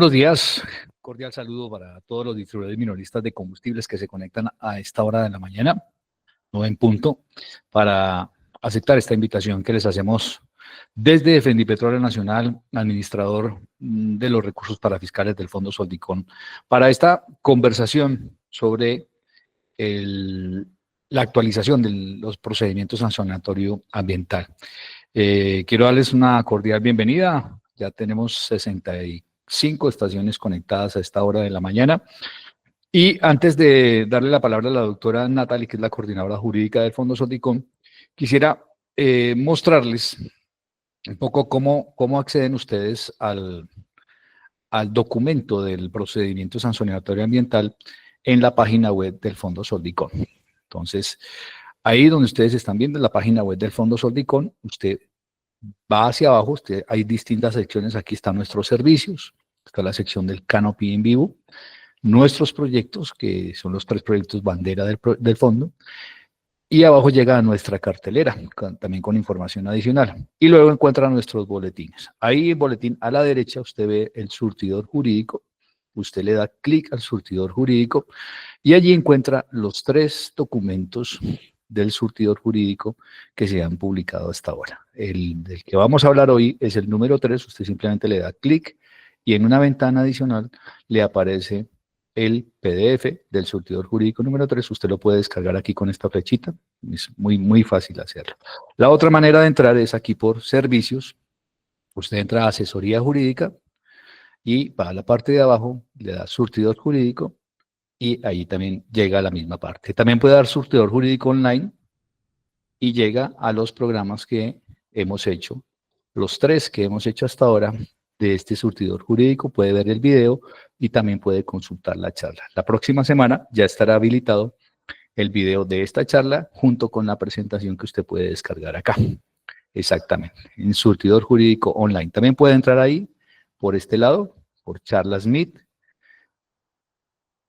Buenos días, cordial saludo para todos los distribuidores minoristas de combustibles que se conectan a esta hora de la mañana, 9 en punto, para aceptar esta invitación que les hacemos desde Defendipetróleo Nacional, administrador de los recursos parafiscales del Fondo Soldicón, para esta conversación sobre la actualización de los procedimientos sancionatorio ambiental. Quiero darles una cordial bienvenida. Ya tenemos 65 estaciones conectadas a esta hora de la mañana. Y antes de darle la palabra a la doctora Natalie, que es la coordinadora jurídica del Fondo Soldicón, quisiera mostrarles un poco cómo acceden ustedes al documento del procedimiento sancionatorio ambiental en la página web del Fondo Soldicón. Entonces, ahí donde ustedes están viendo la página web del Fondo Soldicón, usted va hacia abajo, hay distintas secciones. Aquí están nuestros servicios, está la sección del Canopy en vivo, nuestros proyectos, que son los 3 proyectos bandera del fondo, y abajo llega a nuestra cartelera, también con información adicional, y luego encuentra nuestros boletines. Ahí en boletín a la derecha usted ve el surtidor jurídico, usted le da clic al surtidor jurídico, y allí encuentra los 3 documentos del surtidor jurídico que se han publicado hasta ahora. El del que vamos a hablar hoy es el número 3, usted simplemente le da clic y en una ventana adicional le aparece el PDF del surtidor jurídico número 3, usted lo puede descargar aquí con esta flechita, es muy fácil hacerlo. La otra manera de entrar es aquí por servicios, usted entra a asesoría jurídica y va a la parte de abajo, le da surtidor jurídico, y ahí también llega a la misma parte. También puede dar surtidor jurídico online y llega a los programas que hemos hecho, los 3 que hemos hecho hasta ahora de este surtidor jurídico. Puede ver el video y también puede consultar la charla. La próxima semana ya estará habilitado el video de esta charla junto con la presentación que usted puede descargar acá. Exactamente, en surtidor jurídico online. También puede entrar ahí por este lado, por Charlas Meet.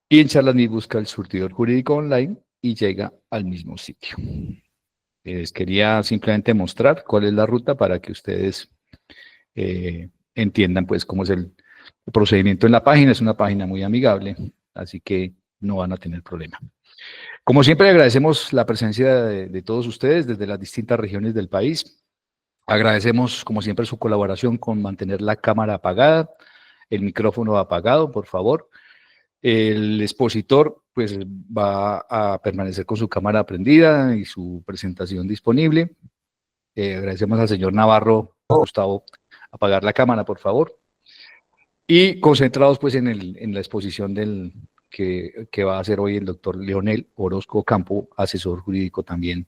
Y en Charlas.me busca el surtidor jurídico online y llega al mismo sitio. Les quería simplemente mostrar cuál es la ruta para que ustedes entiendan pues cómo es el procedimiento en la página. Es una página muy amigable, así que no van a tener problema. Como siempre, agradecemos la presencia de todos ustedes desde las distintas regiones del país. Agradecemos, como siempre, su colaboración con mantener la cámara apagada, el micrófono apagado, por favor. El expositor pues va a permanecer con su cámara prendida y su presentación disponible. Agradecemos al señor Navarro, Gustavo, apagar la cámara, por favor. Y concentrados pues en la exposición que va a hacer hoy el doctor Leonel Orozco Campo, asesor jurídico también,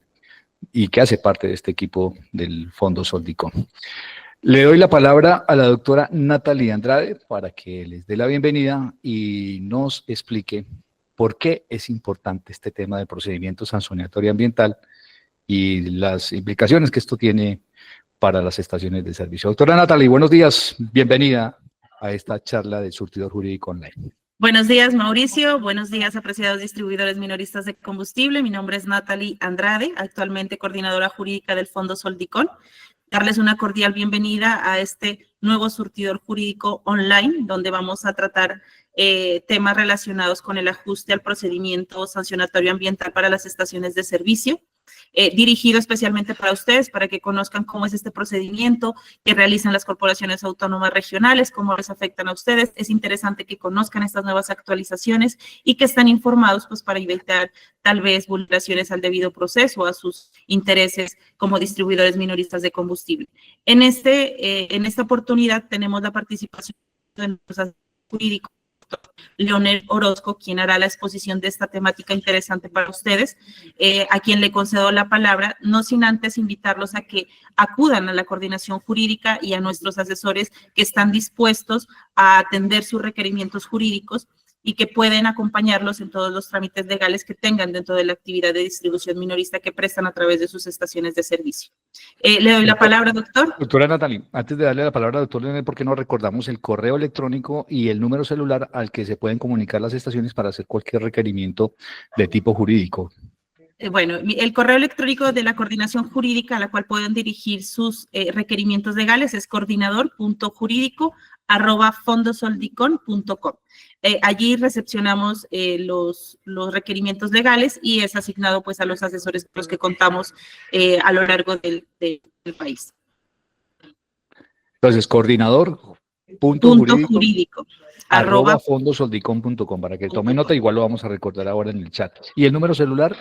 y que hace parte de este equipo del Fondo Soldicón. Le doy la palabra a la doctora Natalie Andrade para que les dé la bienvenida y nos explique por qué es importante este tema del procedimiento sancionatorio ambiental y las implicaciones que esto tiene para las estaciones de servicio. Doctora Natalie, buenos días, bienvenida a esta charla del surtidor jurídico online. Buenos días, Mauricio. Buenos días, apreciados distribuidores minoristas de combustible. Mi nombre es Natalie Andrade, actualmente coordinadora jurídica del Fondo Soldicón. Darles una cordial bienvenida a este nuevo surtidor jurídico online, donde vamos a tratar temas relacionados con el ajuste al procedimiento sancionatorio ambiental para las estaciones de servicio, dirigido especialmente para ustedes, para que conozcan cómo es este procedimiento que realizan las corporaciones autónomas regionales, cómo les afectan a ustedes. Es interesante que conozcan estas nuevas actualizaciones y que estén informados pues para evitar tal vez vulneraciones al debido proceso, a sus intereses como distribuidores minoristas de combustible. En esta oportunidad tenemos la participación de nuestros jurídicos, Leonel Orozco, quien hará la exposición de esta temática interesante para ustedes, a quien le concedo la palabra, no sin antes invitarlos a que acudan a la coordinación jurídica y a nuestros asesores que están dispuestos a atender sus requerimientos jurídicos y que pueden acompañarlos en todos los trámites legales que tengan dentro de la actividad de distribución minorista que prestan a través de sus estaciones de servicio. Le doy la palabra, doctor. Doctora Natalie, antes de darle la palabra al doctor Leonel, ¿por qué no recordamos el correo electrónico y el número celular al que se pueden comunicar las estaciones para hacer cualquier requerimiento de tipo jurídico? Bueno, el correo electrónico de la coordinación jurídica a la cual pueden dirigir sus requerimientos legales es coordinador.jurídico @fondosoldicon.com. Allí recepcionamos los requerimientos legales y es asignado pues a los asesores con los que contamos a lo largo del país. Entonces, coordinador Punto jurídico @fondosoldicon.com, para que tome nota, igual lo vamos a recordar ahora en el chat. ¿Y el número celular?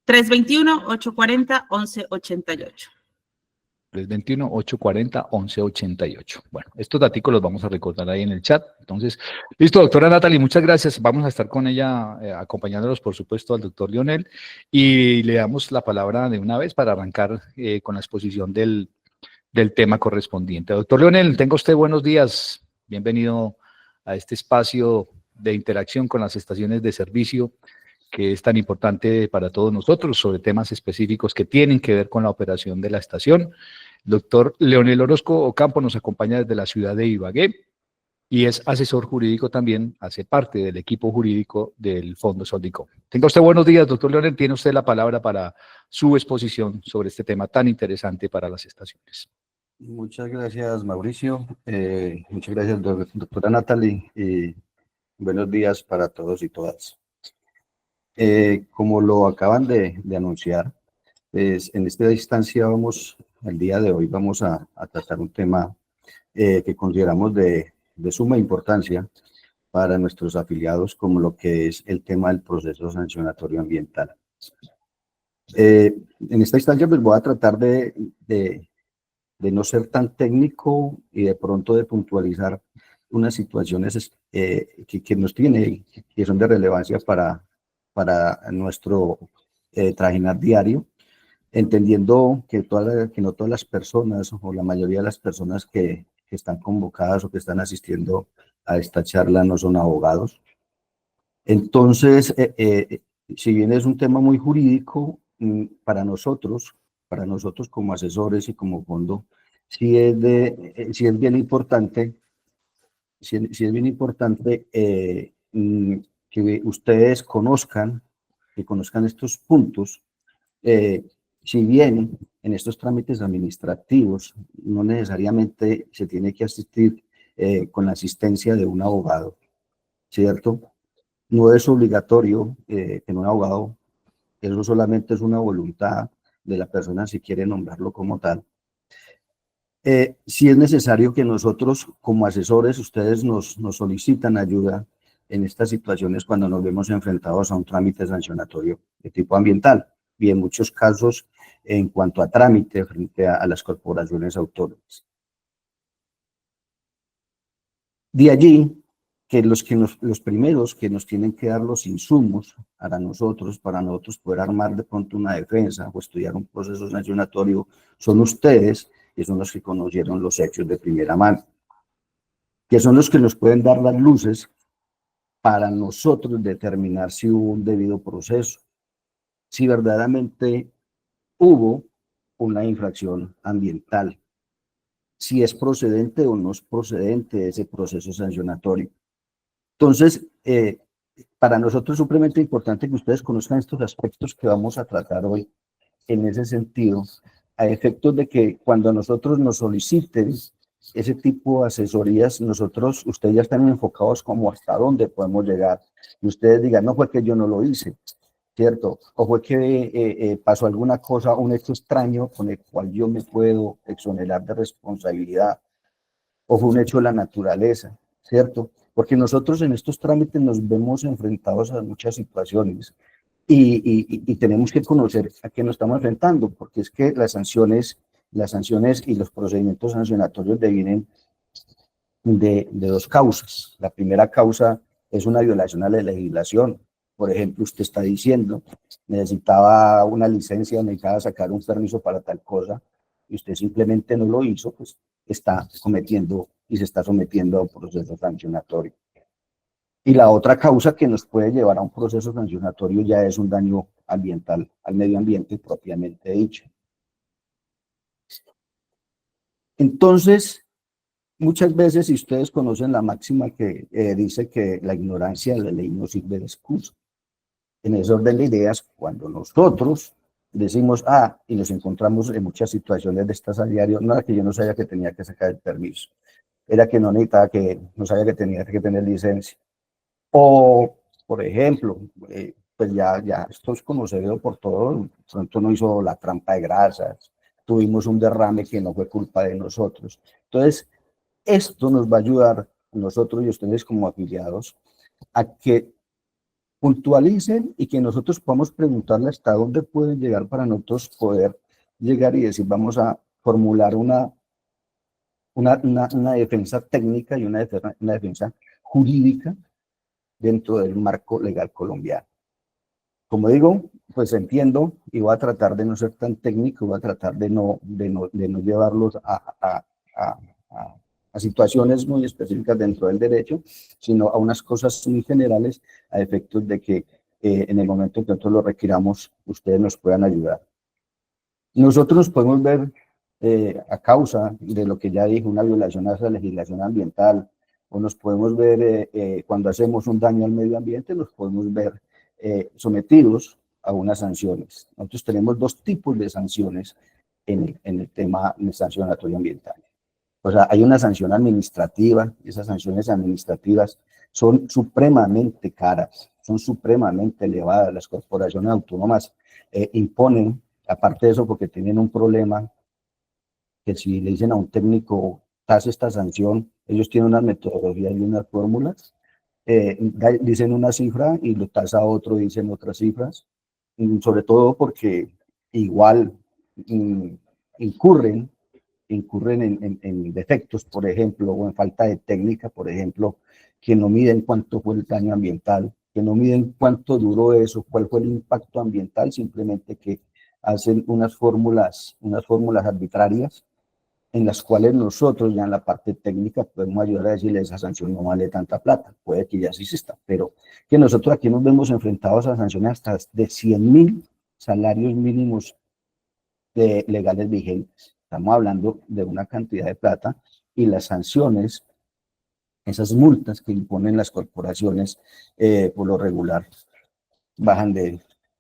321-840-1188. 321-840-1188. Bueno, estos datos los vamos a recordar ahí en el chat. Entonces, listo, doctora Natalie, muchas gracias. Vamos a estar con ella acompañándolos, por supuesto, al doctor Lionel, y le damos la palabra de una vez para arrancar con la exposición del tema correspondiente. Doctor Lionel, tenga usted buenos días. Bienvenido a este espacio de interacción con las estaciones de servicio, que es tan importante para todos nosotros, sobre temas específicos que tienen que ver con la operación de la estación. Doctor Leonel Orozco Ocampo nos acompaña desde la ciudad de Ibagué y es asesor jurídico también, hace parte del equipo jurídico del Fondo Soldicon. Tenga usted buenos días, doctor Leonel, tiene usted la palabra para su exposición sobre este tema tan interesante para las estaciones. Muchas gracias, Mauricio. Muchas gracias, doctora Natalie. Buenos días para todos y todas. Como lo acaban de anunciar, en esta instancia el día de hoy vamos a tratar un tema que consideramos de suma importancia para nuestros afiliados, como lo que es el tema del proceso sancionatorio ambiental. En esta instancia pues voy a tratar de no ser tan técnico y de pronto de puntualizar unas situaciones que son de relevancia para nuestro trajinar diario, entendiendo que no todas las personas o la mayoría de las personas que están convocadas o que están asistiendo a esta charla no son abogados. Entonces, si bien es un tema muy jurídico, para nosotros como asesores y como fondo, sí es bien importante, que ustedes conozcan estos puntos, si bien en estos trámites administrativos no necesariamente se tiene que asistir con la asistencia de un abogado, ¿cierto? No es obligatorio que un abogado, eso solamente es una voluntad de la persona si quiere nombrarlo como tal. Sí es necesario que nosotros como asesores, ustedes nos solicitan ayuda en estas situaciones cuando nos vemos enfrentados a un trámite sancionatorio de tipo ambiental y en muchos casos en cuanto a trámite frente a las corporaciones autónomas. De allí que los primeros que nos tienen que dar los insumos para nosotros poder armar de pronto una defensa o estudiar un proceso sancionatorio son ustedes, que son los que conocieron los hechos de primera mano, que son los que nos pueden dar las luces para nosotros determinar si hubo un debido proceso, si verdaderamente hubo una infracción ambiental, si es procedente o no es procedente ese proceso sancionatorio. Entonces, para nosotros es supremamente importante que ustedes conozcan estos aspectos que vamos a tratar hoy en ese sentido, a efectos de que cuando nosotros nos soliciten ese tipo de asesorías, ustedes ya están enfocados como hasta dónde podemos llegar. Y ustedes digan, no fue que yo no lo hice, ¿cierto? O fue que pasó alguna cosa, un hecho extraño con el cual yo me puedo exonerar de responsabilidad, o fue un hecho de la naturaleza, ¿cierto? Porque nosotros en estos trámites nos vemos enfrentados a muchas situaciones y tenemos que conocer a qué nos estamos enfrentando, porque es que las sanciones y los procedimientos sancionatorios devienen de dos causas. La primera causa es una violación a la legislación. Por ejemplo, usted está diciendo, necesitaba una licencia, necesitaba sacar un permiso para tal cosa, y usted simplemente no lo hizo, pues está cometiendo y se está sometiendo a un proceso sancionatorio. Y la otra causa que nos puede llevar a un proceso sancionatorio ya es un daño ambiental, al medio ambiente propiamente dicho. Entonces, muchas veces, si ustedes conocen la máxima que dice que la ignorancia de la ley no sirve de excusa. En ese orden de ideas, cuando nosotros decimos, y nos encontramos en muchas situaciones de estas a diario, no era que yo no sabía que tenía que sacar el permiso, era que no necesitaba no sabía que tenía que tener licencia. O, por ejemplo, pues ya esto es conocido por todos, pronto no hizo la trampa de grasas, tuvimos un derrame que no fue culpa de nosotros. Entonces, esto nos va a ayudar nosotros y ustedes como afiliados a que puntualicen y que nosotros podamos preguntarle hasta dónde pueden llegar para nosotros poder llegar y decir, vamos a formular una defensa técnica y una defensa jurídica dentro del marco legal colombiano. Como digo, pues entiendo y voy a tratar de no ser tan técnico, voy a tratar de no llevarlos a situaciones muy específicas dentro del derecho, sino a unas cosas muy generales a efectos de que en el momento en que nosotros lo requiramos, ustedes nos puedan ayudar. Nosotros podemos ver a causa de lo que ya dije, una violación a esa legislación ambiental, o nos podemos ver cuando hacemos un daño al medio ambiente, nos podemos ver sometidos a unas sanciones. Nosotros tenemos dos tipos de sanciones en el tema sancionatorio ambiental. O sea, hay una sanción administrativa, y esas sanciones administrativas son supremamente caras, son supremamente elevadas. Las corporaciones autónomas imponen, aparte de eso, porque tienen un problema, que si le dicen a un técnico, tasa esta sanción, ellos tienen una metodología y unas fórmulas, dicen una cifra y lo tasa otro, dicen otras cifras, sobre todo porque igual incurren en defectos, por ejemplo, o en falta de técnica, por ejemplo, que no miden cuánto fue el daño ambiental, que no miden cuánto duró eso, cuál fue el impacto ambiental, simplemente que hacen unas fórmulas arbitrarias en las cuales nosotros ya en la parte técnica podemos ayudar a decirle esa sanción no vale tanta plata, puede que ya sí exista, pero que nosotros aquí nos vemos enfrentados a sanciones hasta de 100.000 salarios mínimos legales vigentes. Estamos hablando de una cantidad de plata y las sanciones, esas multas que imponen las corporaciones por lo regular, bajan de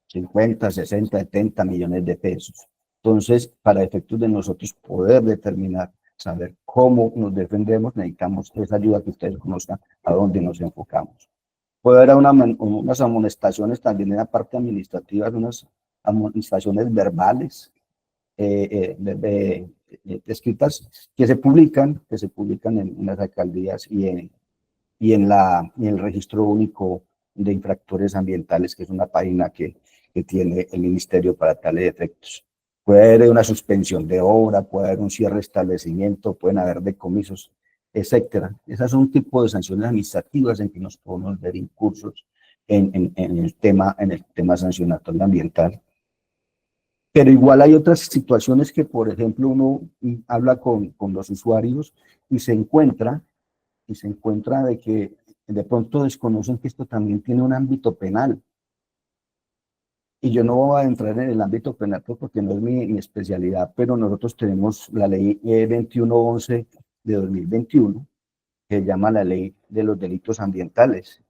50, 60, 70 millones de pesos. Entonces, para efectos de nosotros poder determinar, saber cómo nos defendemos, necesitamos esa ayuda que ustedes conozcan a dónde nos enfocamos. Puede haber unas amonestaciones también en la parte administrativa, unas amonestaciones verbales, escritas que se publican en las alcaldías y en el registro único de infractores ambientales, que es una página que tiene el ministerio para tales efectos. Puede haber una suspensión de obra, puede haber un cierre de establecimiento, pueden haber decomisos, etcétera. Esas son un tipo de sanciones administrativas en que nos podemos ver incursos en el tema sancionatorio ambiental. Pero igual hay otras situaciones que, por ejemplo, uno habla con los usuarios y se encuentra de que de pronto desconocen que esto también tiene un ámbito penal. Y yo no voy a entrar en el ámbito penal porque no es mi especialidad, pero nosotros tenemos la ley 2111 de 2021, que llama la ley de los delitos ambientales.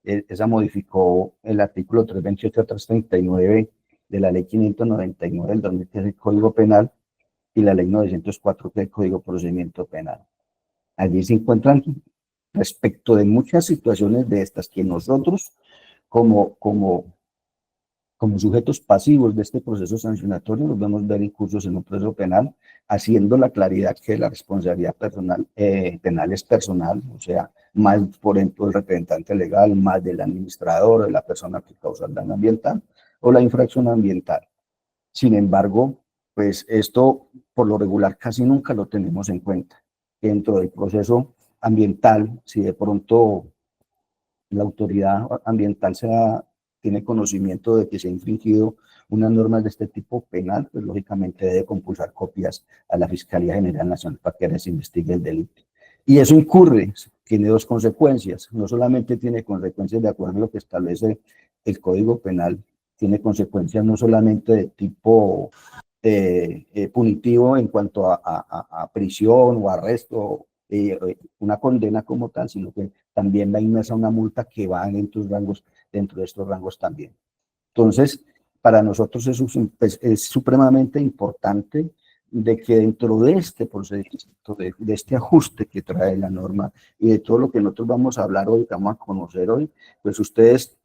Esa modificó el artículo 328 a 339 de la ley 599 del 2000, que es el Código Penal, y la ley 904, que es el Código Procedimiento Penal. Allí se encuentran respecto de muchas situaciones de estas que nosotros como sujetos pasivos de este proceso sancionatorio nos vamos a ver incursos en un proceso penal, haciendo la claridad que la responsabilidad penal es personal, o sea, más, por ejemplo, el representante legal, más del administrador, de la persona que causa el daño ambiental o la infracción ambiental. Sin embargo, pues esto por lo regular casi nunca lo tenemos en cuenta. Dentro del proceso ambiental, si de pronto la autoridad ambiental tiene conocimiento de que se ha infringido unas normas de este tipo penal, pues lógicamente debe compulsar copias a la Fiscalía General Nacional para que se investigue el delito. Y eso tiene dos consecuencias. No solamente tiene consecuencias de acuerdo a lo que establece el Código Penal, tiene consecuencias no solamente de tipo punitivo en cuanto a prisión o arresto, una condena como tal, sino que también va inmersa una multa que va dentro de estos rangos también. Entonces, para nosotros es supremamente importante de que dentro de este procedimiento, de este ajuste que trae la norma y de todo lo que nosotros vamos a hablar hoy, que vamos a conocer hoy, pues ustedes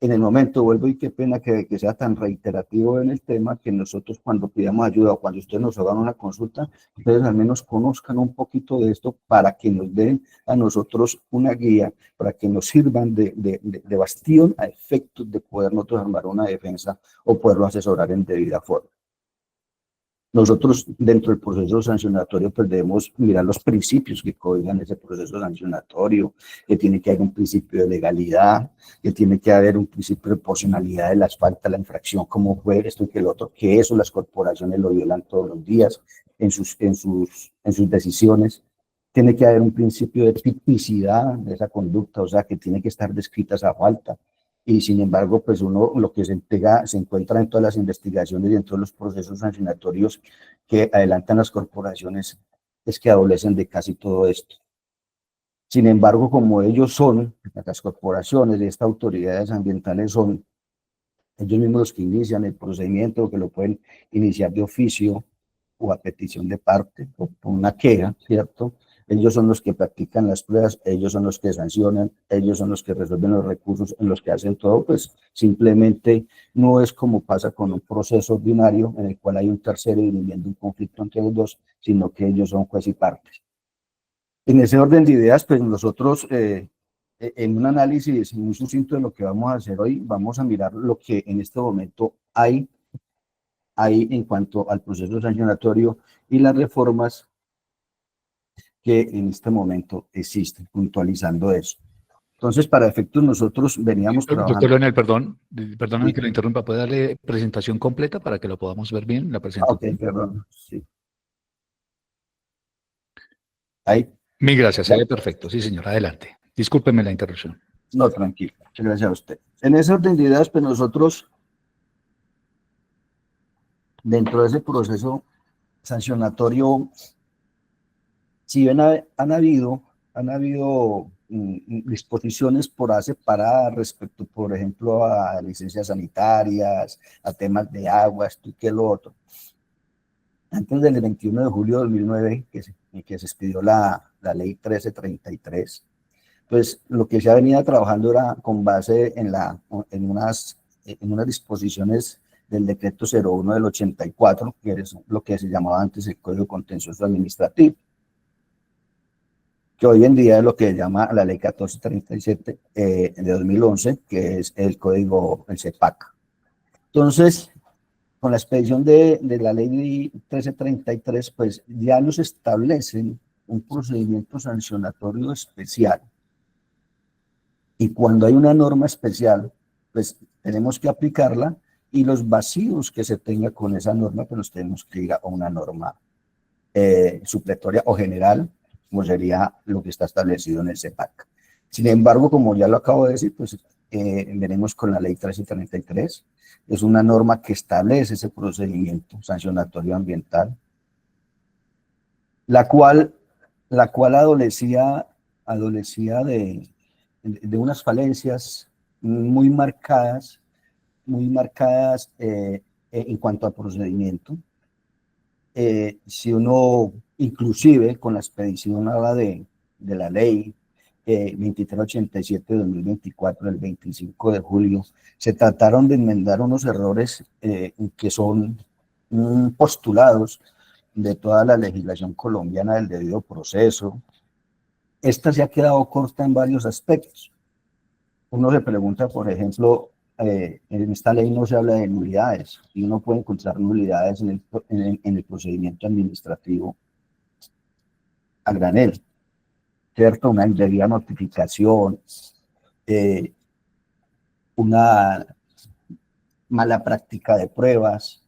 en el momento, vuelvo y qué pena que sea tan reiterativo en el tema, que nosotros cuando pidamos ayuda o cuando ustedes nos hagan una consulta, ustedes al menos conozcan un poquito de esto para que nos den a nosotros una guía, para que nos sirvan de bastión a efectos de poder nosotros armar una defensa o poderlo asesorar en debida forma. Nosotros dentro del proceso sancionatorio pues debemos mirar los principios que cobijan ese proceso sancionatorio, que tiene que haber un principio de legalidad, que tiene que haber un principio de proporcionalidad de las faltas, la infracción, cómo fue esto y que el otro, que eso las corporaciones lo violan todos los días en sus decisiones. Tiene que haber un principio de tipicidad de esa conducta, o sea que tiene que estar descrita esa falta. Y sin embargo, pues uno lo que se encuentra en todas las investigaciones y en todos los procesos sancionatorios que adelantan las corporaciones es que adolecen de casi todo esto. Sin embargo, como ellos son, las corporaciones y estas autoridades ambientales son ellos mismos los que inician el procedimiento, que lo pueden iniciar de oficio o a petición de parte, o por una queja, ¿cierto? Ellos son los que practican las pruebas, ellos son los que sancionan, ellos son los que resuelven los recursos, en los que hacen todo, pues simplemente no es como pasa con un proceso ordinario en el cual hay un tercero dirimiendo un conflicto entre los dos, sino que ellos son juez y partes. En ese orden de ideas, pues nosotros, en un análisis muy sucinto de lo que vamos a hacer hoy, vamos a mirar lo que en este momento hay en cuanto al proceso sancionatorio y las reformas que en este momento existen, puntualizando eso. Entonces, para efectos nosotros veníamos trabajando. Doctor Leonel, perdóname sí, que lo interrumpa, ¿puede darle presentación completa para que lo podamos ver bien, la presentación? Ok, perdón, sí. Ahí. Mil gracias, se ve perfecto, sí señor, adelante. Discúlpeme la interrupción. No, tranquilo, muchas gracias a usted. En ese orden de ideas, pues nosotros, dentro de ese proceso sancionatorio, si bien han habido disposiciones por separada respecto, por ejemplo, a licencias sanitarias, a temas de agua, esto y que lo otro. Antes del 21 de julio de 2009, que se expidió la ley 1333, pues lo que se ha venido trabajando era con base en unas disposiciones del decreto 01 del 84, que es lo que se llamaba antes el Código Contencioso Administrativo, que hoy en día es lo que se llama la ley 1437 de 2011, que es el código, el CEPAC. Entonces, con la expedición de la ley 1333, pues ya nos establecen un procedimiento sancionatorio especial. Y cuando hay una norma especial, pues tenemos que aplicarla, y los vacíos que se tenga con esa norma, pues los tenemos que ir a una norma supletoria o general, como sería lo que está establecido en el CEPAC. Sin embargo, como ya lo acabo de decir, pues venimos con la ley 1333, es una norma que establece ese procedimiento sancionatorio ambiental, la cual adolecía de unas falencias muy marcadas en cuanto al procedimiento. Si uno, inclusive con la expedición ahora de la ley 2387 de 2024, el 25 de julio, se trataron de enmendar unos errores que son postulados de toda la legislación colombiana del debido proceso. Esta se ha quedado corta en varios aspectos. Uno se pregunta, por ejemplo, en esta ley no se habla de nulidades, y uno puede encontrar nulidades en el procedimiento administrativo a granel, ¿cierto? Una indebida notificación, una mala práctica de pruebas.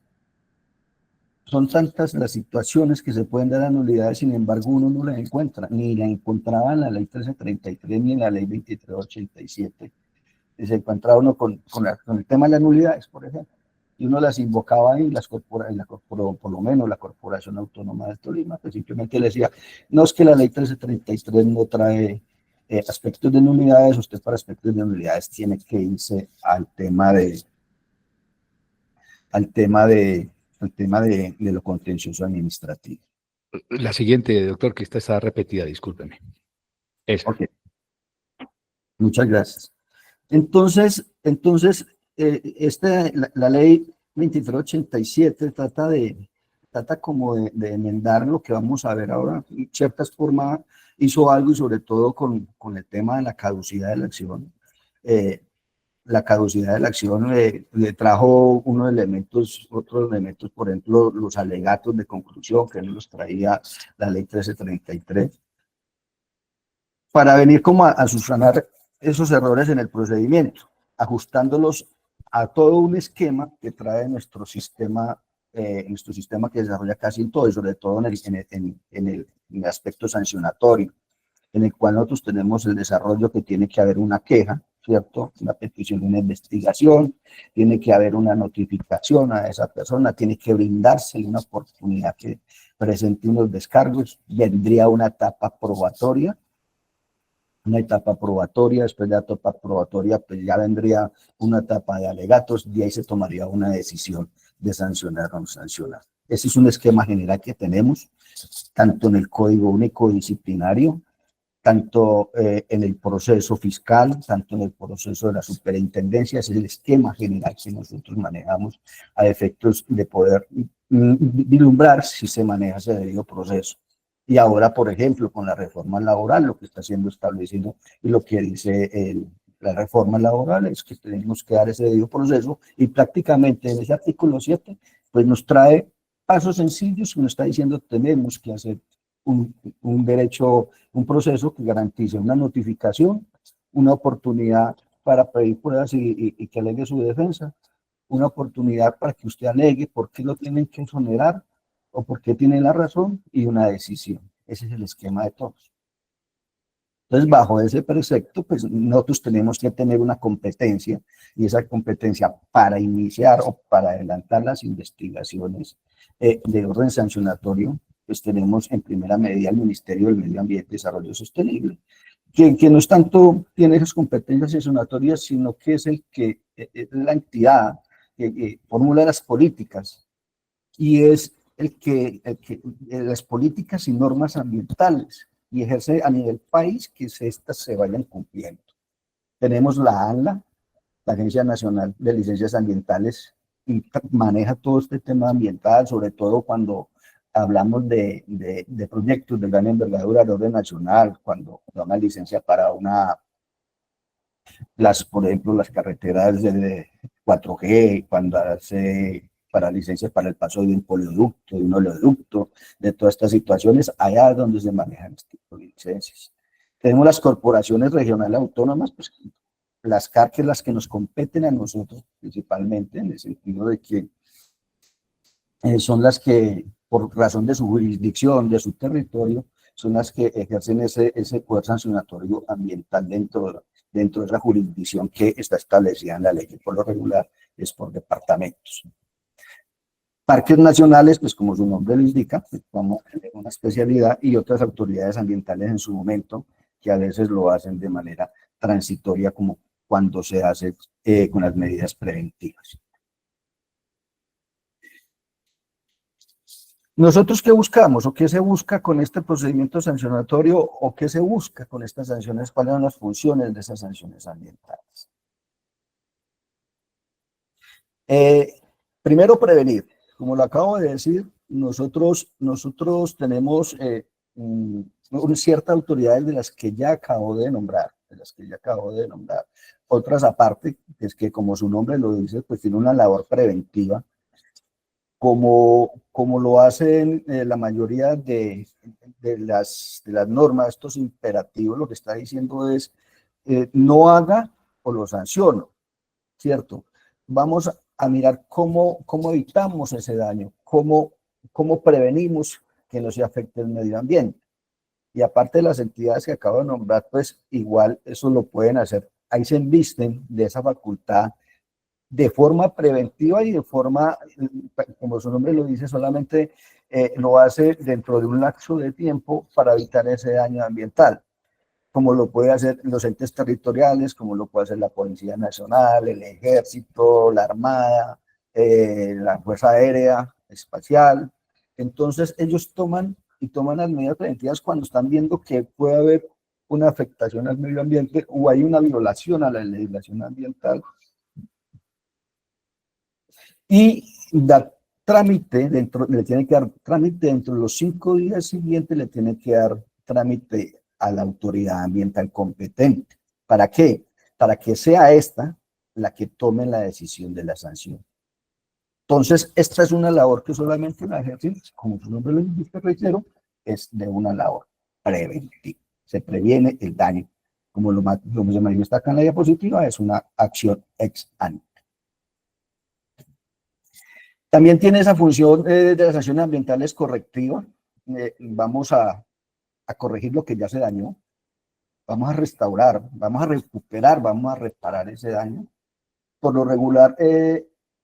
Son tantas las situaciones que se pueden dar a nulidades, sin embargo uno no las encuentra, ni la encontraba en la ley 1333 ni en la ley 2387. Se encontraba uno con el tema de las nulidades, por ejemplo, y uno las invocaba ahí, por lo menos la Corporación Autónoma del Tolima, pues simplemente le decía, no, es que la ley 1333 no trae aspectos de nulidades, usted para aspectos de nulidades tiene que irse al tema de al tema de lo contencioso administrativo. La siguiente, doctor, que esta está repetida, discúlpeme. Esa. Ok, muchas gracias. Entonces la ley 2387 trata como de enmendar lo que vamos a ver ahora. En cierta forma hizo algo, y sobre todo con el tema de la caducidad de la acción. La caducidad de la acción le trajo otros elementos, por ejemplo, los alegatos de conclusión que no los traía la ley 1333, para venir como a subsanar esos errores en el procedimiento, ajustándolos a todo un esquema que trae nuestro sistema que desarrolla casi todo, y sobre todo en el aspecto sancionatorio, en el cual nosotros tenemos el desarrollo que tiene que haber una queja, ¿cierto? Una petición de una investigación, tiene que haber una notificación a esa persona, tiene que brindarse una oportunidad que presente unos descargos, vendría una etapa probatoria, después de la etapa probatoria, pues ya vendría una etapa de alegatos, y ahí se tomaría una decisión de sancionar o no sancionar. Ese es un esquema general que tenemos, tanto en el Código Único Disciplinario, tanto en el proceso fiscal, tanto en el proceso de la superintendencia. Es el esquema general que nosotros manejamos a efectos de poder vislumbrar si se maneja ese debido proceso. Y ahora, por ejemplo, con la reforma laboral, lo que está siendo establecido y lo que dice la reforma laboral es que tenemos que dar ese debido proceso, y prácticamente en ese artículo 7, pues nos trae pasos sencillos que nos está diciendo tenemos que hacer un derecho, un proceso que garantice una notificación, una oportunidad para pedir pruebas y que alegue su defensa, una oportunidad para que usted alegue por qué lo tienen que exonerar o por qué tiene la razón, y una decisión. Ese es el esquema de todos. Entonces, bajo ese precepto, pues nosotros tenemos que tener una competencia, y esa competencia para iniciar o para adelantar las investigaciones de orden sancionatorio, pues tenemos en primera medida el Ministerio del Medio Ambiente y Desarrollo Sostenible, que no es tanto tiene esas competencias sancionatorias, sino que es la entidad que formula las políticas, y es las políticas y normas ambientales, y ejerce a nivel país que estas se vayan cumpliendo. Tenemos la ANLA, la Agencia Nacional de Licencias Ambientales, y maneja todo este tema ambiental, sobre todo cuando hablamos de proyectos de gran envergadura de orden nacional, cuando da una licencia para por ejemplo, las carreteras de 4G, cuando hace para licencias para el paso de un polioducto, de un oleoducto, de todas estas situaciones, allá es donde se manejan este tipo de licencias. Tenemos las corporaciones regionales autónomas, pues las CAR, que las que nos competen a nosotros principalmente, en el sentido de que son las que, por razón de su jurisdicción, de su territorio, son las que ejercen ese poder sancionatorio ambiental dentro de esa jurisdicción que está establecida en la ley, que por lo regular es por departamentos. Parques nacionales, pues como su nombre lo indica, pues vamos a tener una especialidad, y otras autoridades ambientales en su momento, que a veces lo hacen de manera transitoria, como cuando se hace con las medidas preventivas. ¿Nosotros qué buscamos o qué se busca con este procedimiento sancionatorio, o qué se busca con estas sanciones? ¿Cuáles son las funciones de esas sanciones ambientales? Primero, prevenir. Como lo acabo de decir, nosotros tenemos una cierta autoridades de las que ya acabo de nombrar, Otras aparte, es que como su nombre lo dice, pues tiene una labor preventiva, como lo hacen la mayoría de las normas, estos imperativos. Lo que está diciendo es, no haga o lo sanciono, ¿cierto? Vamos a mirar cómo evitamos ese daño, cómo prevenimos que no se afecte el medio ambiente. Y aparte de las entidades que acabo de nombrar, pues igual eso lo pueden hacer. Ahí se invisten de esa facultad de forma preventiva, y de forma, como su nombre lo dice, solamente lo hace dentro de un lapso de tiempo para evitar ese daño ambiental, como lo puede hacer los entes territoriales, como lo puede hacer la Policía Nacional, el Ejército, la Armada, la Fuerza Aérea, Espacial. Entonces ellos toman las medidas preventivas cuando están viendo que puede haber una afectación al medio ambiente o hay una violación a la legislación ambiental, y da trámite le tiene que dar trámite dentro de los 5 días siguientes, le tiene que dar trámite a la autoridad ambiental competente. ¿Para qué? Para que sea esta la que tome la decisión de la sanción. Entonces, esta es una labor que solamente la ejercen, como su nombre lo indica, reitero, es de una labor preventiva. Se previene el daño. Como lo se manifiesta acá en la diapositiva, es una acción ex ante. También tiene esa función de las sanciones ambientales correctivas. Vamos a corregir lo que ya se dañó, vamos a restaurar, vamos a recuperar, vamos a reparar ese daño. Por lo regular,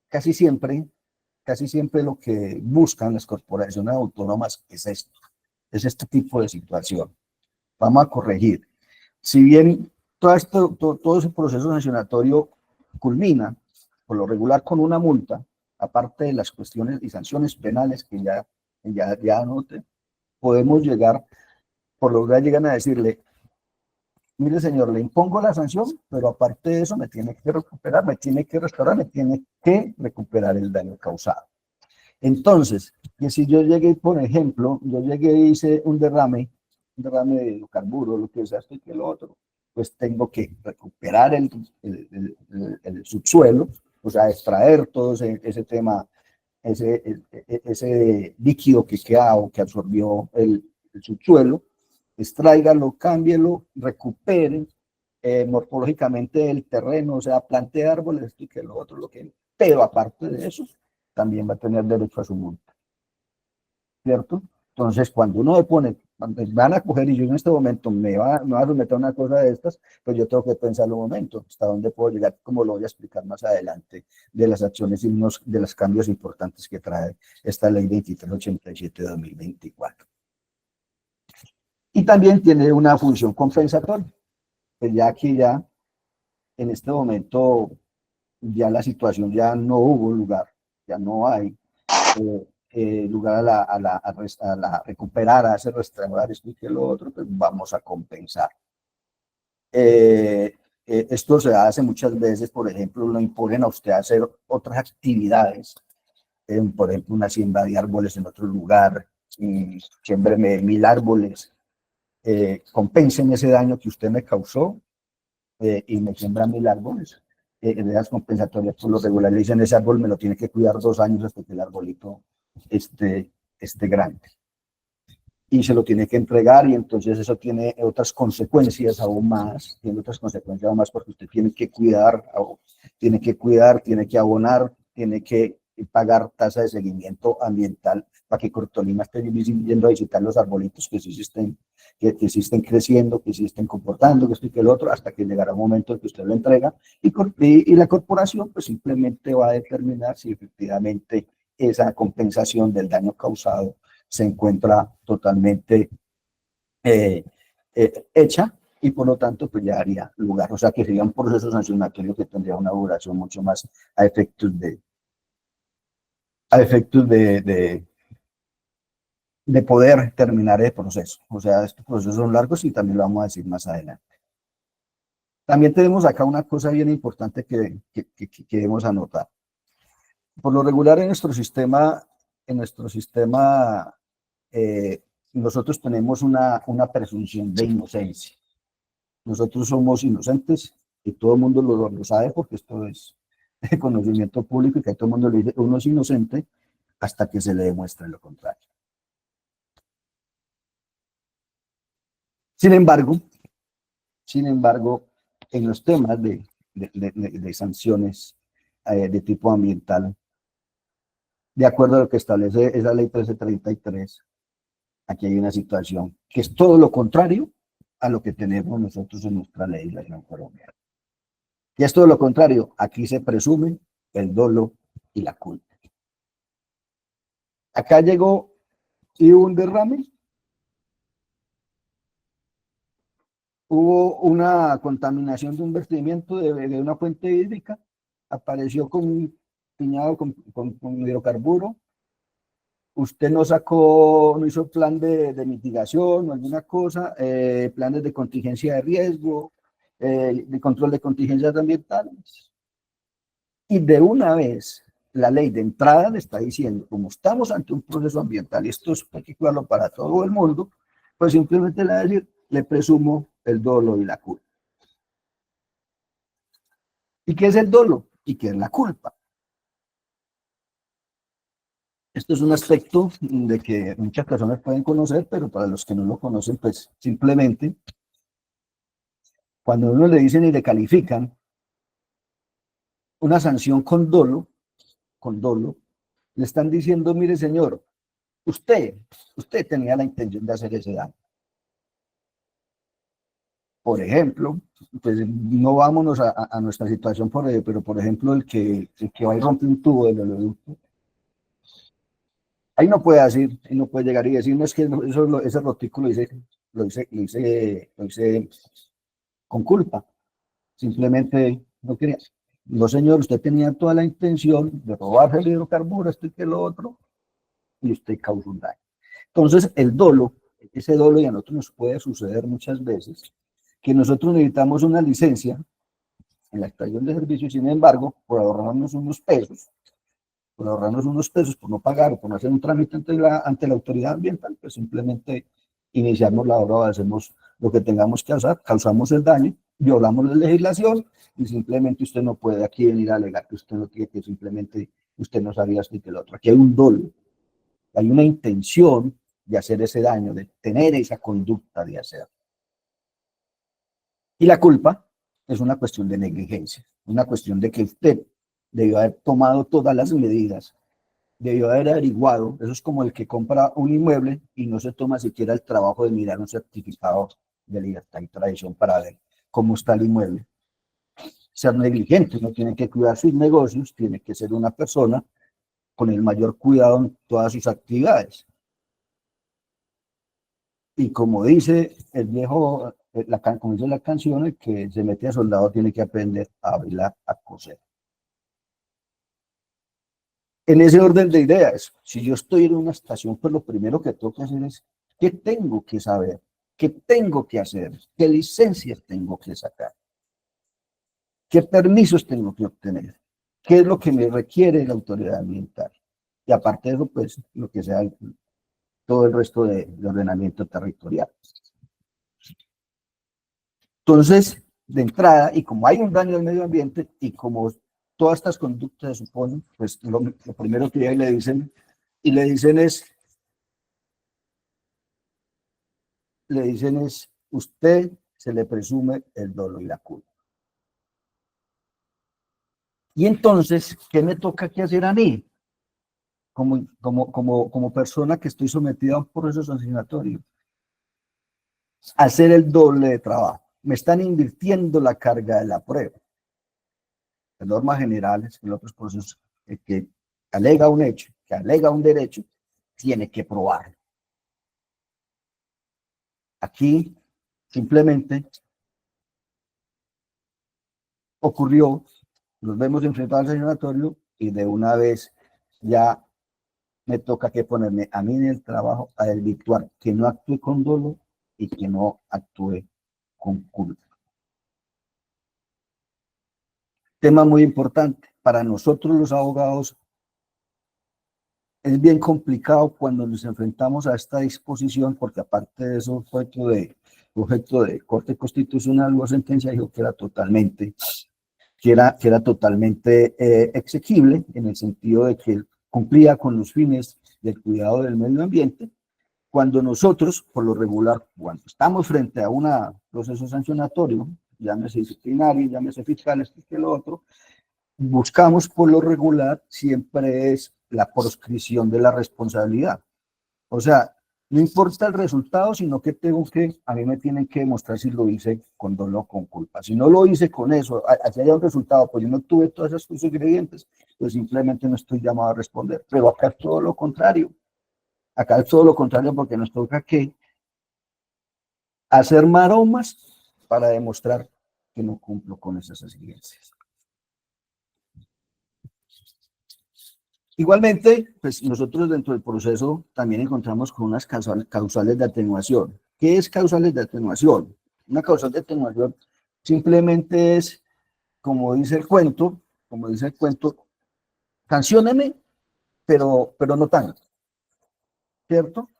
casi siempre lo que buscan las corporaciones autónomas es esto, es este tipo de situación. Vamos a corregir. Si bien todo ese proceso sancionatorio culmina, por lo regular, con una multa, aparte de las cuestiones y sanciones penales que ya anoté, podemos llegar, por lo regular llegan a decirle: mire señor, le impongo la sanción, pero aparte de eso me tiene que recuperar, me tiene que restaurar, me tiene que recuperar el daño causado. Entonces, que si yo llegué, por ejemplo, yo llegué y hice un derrame de hidrocarburos, lo que sea esto y que lo otro, pues tengo que recuperar el subsuelo, o sea, extraer todo ese tema, ese líquido que queda o que absorbió el subsuelo, extráigalo, cámbielo, recupere morfológicamente el terreno, o sea, plante árboles, esto y que lo otro, pero aparte de eso, también va a tener derecho a su multa, ¿cierto? Entonces, cuando uno cuando van a coger y yo en este momento me va a someter a una cosa de estas, pues yo tengo que pensar un momento, hasta dónde puedo llegar, como lo voy a explicar más adelante, de las acciones y de los cambios importantes que trae esta ley 2387 de 2024. Y también tiene una función compensatoria, pues ya aquí en este momento ya la situación ya no hubo lugar, ya no hay lugar a la recuperar, a hacer restaurar esto y que lo otro, pues vamos a compensar. Esto se hace muchas veces, por ejemplo, lo imponen a usted a hacer otras actividades, por ejemplo, una siembra de árboles en otro lugar, siémbreme 1000 árboles, compensen ese daño que usted me causó y me siembra 1000 árboles. En esas compensatorias, por lo regular le dicen: ese árbol me lo tiene que cuidar 2 años hasta que el arbolito esté grande. Y se lo tiene que entregar, y entonces eso tiene otras consecuencias aún más, porque usted tiene que cuidar, tiene que abonar, tiene que pagar tasa de seguimiento ambiental para que Cortolima esté yendo a visitar los arbolitos que sí estén creciendo, que sí estén comportando, que esto y que el otro, hasta que llegará un momento en que usted lo entrega, y la corporación pues simplemente va a determinar si efectivamente esa compensación del daño causado se encuentra totalmente hecha, y por lo tanto pues ya haría lugar, o sea que sería un proceso sancionatorio que tendría una duración mucho más a efectos de poder terminar el proceso. O sea, estos procesos son largos y también lo vamos a decir más adelante. También tenemos acá una cosa bien importante que debemos anotar. Por lo regular en nuestro sistema, nosotros tenemos una presunción de inocencia. Nosotros somos inocentes y todo el mundo lo sabe, porque esto es conocimiento público, y que todo el mundo le dice: uno es inocente hasta que se le demuestre lo contrario. Sin embargo, en los temas de sanciones de tipo ambiental, de acuerdo a lo que establece esa ley 1333, aquí hay una situación que es todo lo contrario a lo que tenemos nosotros en nuestra legislación colombiana. Y es todo lo contrario, aquí se presume el dolo y la culpa. Acá llegó y hubo un derrame, hubo una contaminación de un vertimiento de una fuente hídrica, apareció con piñado con hidrocarburo, usted no sacó, no hizo plan de mitigación o alguna cosa, planes de contingencia de riesgo, de control de contingencias ambientales. Y de una vez, la ley de entrada le está diciendo, como estamos ante un proceso ambiental, y esto es particular para todo el mundo, pues simplemente le va a decir, le presumo el dolo y la culpa. ¿Y qué es el dolo? ¿Y qué es la culpa? Esto es un aspecto de que muchas personas pueden conocer, pero para los que no lo conocen, pues simplemente, cuando uno le dicen y le califican una sanción con dolo, le están diciendo, mire señor, usted tenía la intención de hacer ese daño. Por ejemplo, pues no vámonos a nuestra situación, pero por ejemplo, el que va y rompe un tubo del oleoducto, ahí no puede decir, ahí no puede llegar y decir, no es que ese rotico lo hice con culpa, simplemente no quería. No, señor, usted tenía toda la intención de robarse el hidrocarburo, esto y que lo otro, y usted causó un daño. Entonces, ese dolo, y a nosotros nos puede suceder muchas veces, que nosotros necesitamos una licencia en la estación de servicio, y sin embargo, por ahorrarnos unos pesos, por no pagar o por no hacer un trámite ante la autoridad ambiental, pues simplemente iniciamos la obra o hacemos lo que tengamos que hacer, causamos el daño, violamos la legislación y simplemente usted no puede aquí venir a alegar que usted no tiene, que simplemente usted no sabía esto y que lo otro. Aquí hay un dolo, hay una intención de hacer ese daño, de tener esa conducta de hacer. Y la culpa es una cuestión de negligencia, una cuestión de que usted debió haber tomado todas las medidas, debió haber averiguado. Eso es como el que compra un inmueble y no se toma siquiera el trabajo de mirar un certificado de libertad y tradición para ver cómo está el inmueble. Ser negligente, no tiene que cuidar sus negocios, tiene que ser una persona con el mayor cuidado en todas sus actividades. Y como dice el viejo, como dice la canción, el que se mete a soldado tiene que aprender a bailar, a coser. En ese orden de ideas, si yo estoy en una estación, pues lo primero que tengo que hacer es, ¿qué tengo que saber? ¿Qué tengo que hacer? ¿Qué licencias tengo que sacar? ¿Qué permisos tengo que obtener? ¿Qué es lo que me requiere la autoridad ambiental? Y aparte de eso, pues lo que sea todo el resto de ordenamiento territorial. Entonces, de entrada, y como hay un daño al medio ambiente, y como todas estas conductas se suponen, pues lo primero que le dicen es, usted se le presume el dolo y la culpa. Y entonces, ¿qué me toca que hacer a mí? Como persona que estoy sometida a un proceso sancionatorio, hacer el doble de trabajo. Me están invirtiendo la carga de la prueba. Las normas generales, en otros procesos, el que alega un hecho, que alega un derecho, tiene que probarlo. Aquí simplemente ocurrió, nos vemos enfrentados al sancionatorio y de una vez ya me toca que ponerme a mí en el trabajo a desvirtuar que no actúe con dolo y que no actúe con culpa. Tema muy importante para nosotros los abogados. Es bien complicado cuando nos enfrentamos a esta disposición, porque aparte de eso, objeto de Corte Constitucional o sentencia, dijo que era totalmente exequible, en el sentido de que cumplía con los fines del cuidado del medio ambiente. Cuando nosotros, por lo regular, cuando estamos frente a un proceso sancionatorio, llámese disciplinario, llámese fiscal, esto que lo otro, buscamos por lo regular siempre es la proscripción de la responsabilidad. O sea, no importa el resultado, sino que a mí me tienen que demostrar si lo hice con dolo o con culpa. Si no lo hice con eso, si haya un resultado, pues yo no tuve todos esos ingredientes, pues simplemente no estoy llamado a responder. Pero acá es todo lo contrario. Acá es todo lo contrario, porque nos toca que hacer maromas para demostrar que no cumplo con esas exigencias. Igualmente, pues nosotros dentro del proceso también encontramos con unas causales de atenuación. ¿Qué es causales de atenuación? Una causal de atenuación simplemente es, como dice el cuento, sancióneme, pero no tanto, ¿cierto?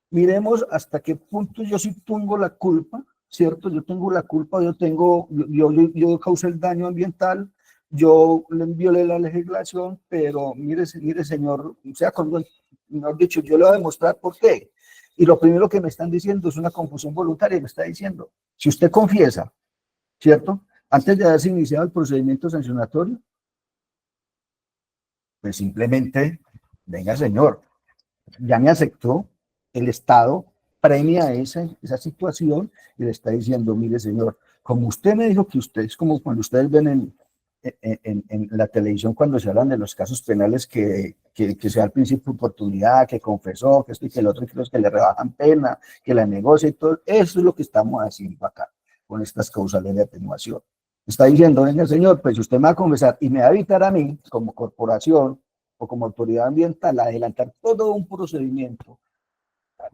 Miremos hasta qué punto yo sí tengo la culpa, ¿cierto? Yo tengo la culpa, yo causé el daño ambiental, yo le violé la legislación, pero mire, señor, o sea, cuando, mejor dicho, yo le voy a demostrar por qué. Y lo primero que me están diciendo es una confusión voluntaria, me está diciendo, si usted confiesa, ¿cierto? Antes de haberse iniciado el procedimiento sancionatorio, pues simplemente, venga, señor, ya me aceptó, el Estado premia esa situación y le está diciendo, mire señor, como usted me dijo que usted, es como cuando ustedes ven en la televisión cuando se hablan de los casos penales que se da al principio oportunidad, que confesó, que esto y que el otro, que los que le rebajan pena, que la negocia y todo, eso es lo que estamos haciendo acá, con estas causales de atenuación. Está diciendo, venga señor, pues si usted me va a confesar y me va a evitar a mí, como corporación o como autoridad ambiental, adelantar todo un procedimiento,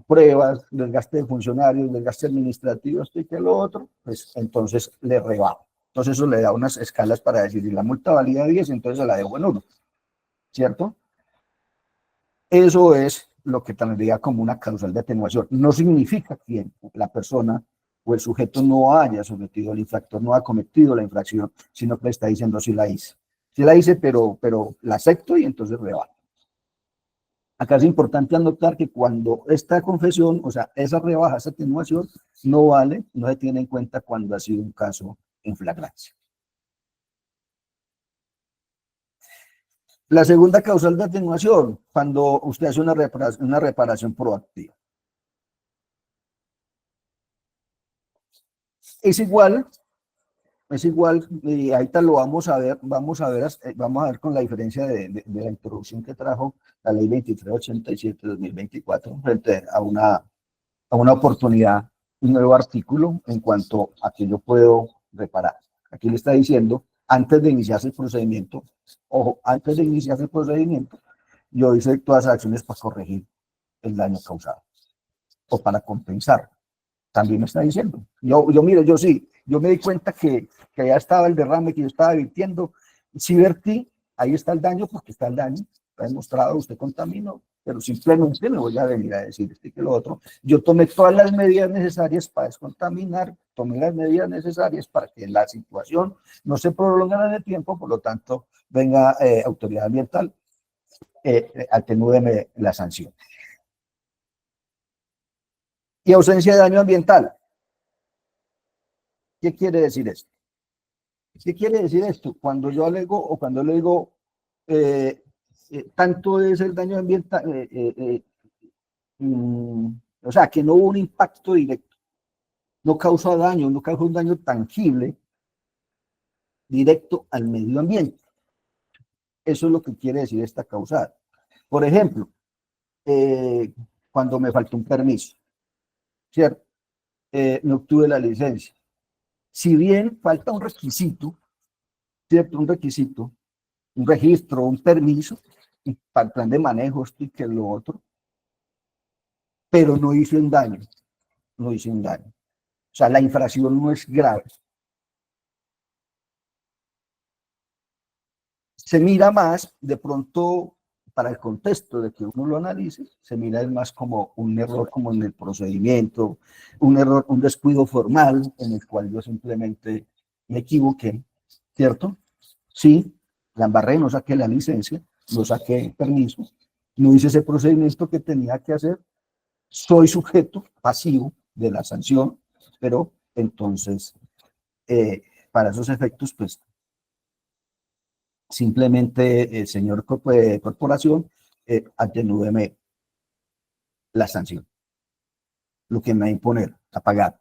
pruebas, desgaste de funcionarios, desgaste administrativo, esto y que lo otro, pues entonces le rebajo. Entonces eso le da unas escalas para decir, si la multa valía 10, entonces se la dejo en 1, ¿cierto? Eso es lo que tendría como una causal de atenuación. No significa que la persona o el sujeto no haya sometido al infractor, no ha cometido la infracción, sino que le está diciendo, sí la hice. Sí la hice, pero la acepto y entonces rebajo. Acá es importante anotar que cuando esta confesión, o sea, esa rebaja, esa atenuación, no vale, no se tiene en cuenta cuando ha sido un caso en flagrancia. La segunda causal de atenuación, cuando usted hace una reparación proactiva. Es igual, y ahorita lo vamos a ver con la diferencia de la introducción que trajo la ley 2387-2024 frente a una oportunidad, un nuevo artículo en cuanto a que yo puedo reparar. Aquí le está diciendo, antes de iniciarse el procedimiento, ojo, antes de iniciarse el procedimiento, yo hice todas las acciones para corregir el daño causado o para compensar. También me está diciendo. Mire, yo me di cuenta que ya estaba el derrame que yo estaba virtiendo. Si vertí, ahí está el daño, porque está el daño. Está demostrado, usted contaminó, pero simplemente me voy a venir a decir esto y que lo otro. Yo tomé todas las medidas necesarias para descontaminar, tomé las medidas necesarias para que la situación no se prolongara en el tiempo, por lo tanto, venga autoridad ambiental, atenúdeme la sanción. Y ausencia de daño ambiental. ¿Qué quiere decir esto? ¿Qué quiere decir esto? Cuando yo alego o cuando le digo tanto es el daño ambiental, o sea, que no hubo un impacto directo, no causó daño, no causó un daño tangible directo al medio ambiente. Eso es lo que quiere decir esta causal. Por ejemplo, cuando me faltó un permiso, ¿cierto? No obtuve la licencia. Si bien falta un requisito, ¿cierto? Un requisito, un registro, un permiso, para el plan de manejo, esto y que lo otro, pero no hice un daño, no hice un daño. O sea, la infracción no es grave. Se mira más, de pronto, para el contexto de que uno lo analice, se mira más como un error como en el procedimiento, un error, un descuido formal en el cual yo simplemente me equivoqué, ¿cierto? Sí, la embarré, no saqué la licencia, no saqué el permiso, no hice ese procedimiento que tenía que hacer, soy sujeto pasivo de la sanción, pero entonces, para esos efectos, pues, simplemente, señor corporación, atenúdeme la sanción, lo que me va a imponer, a pagar.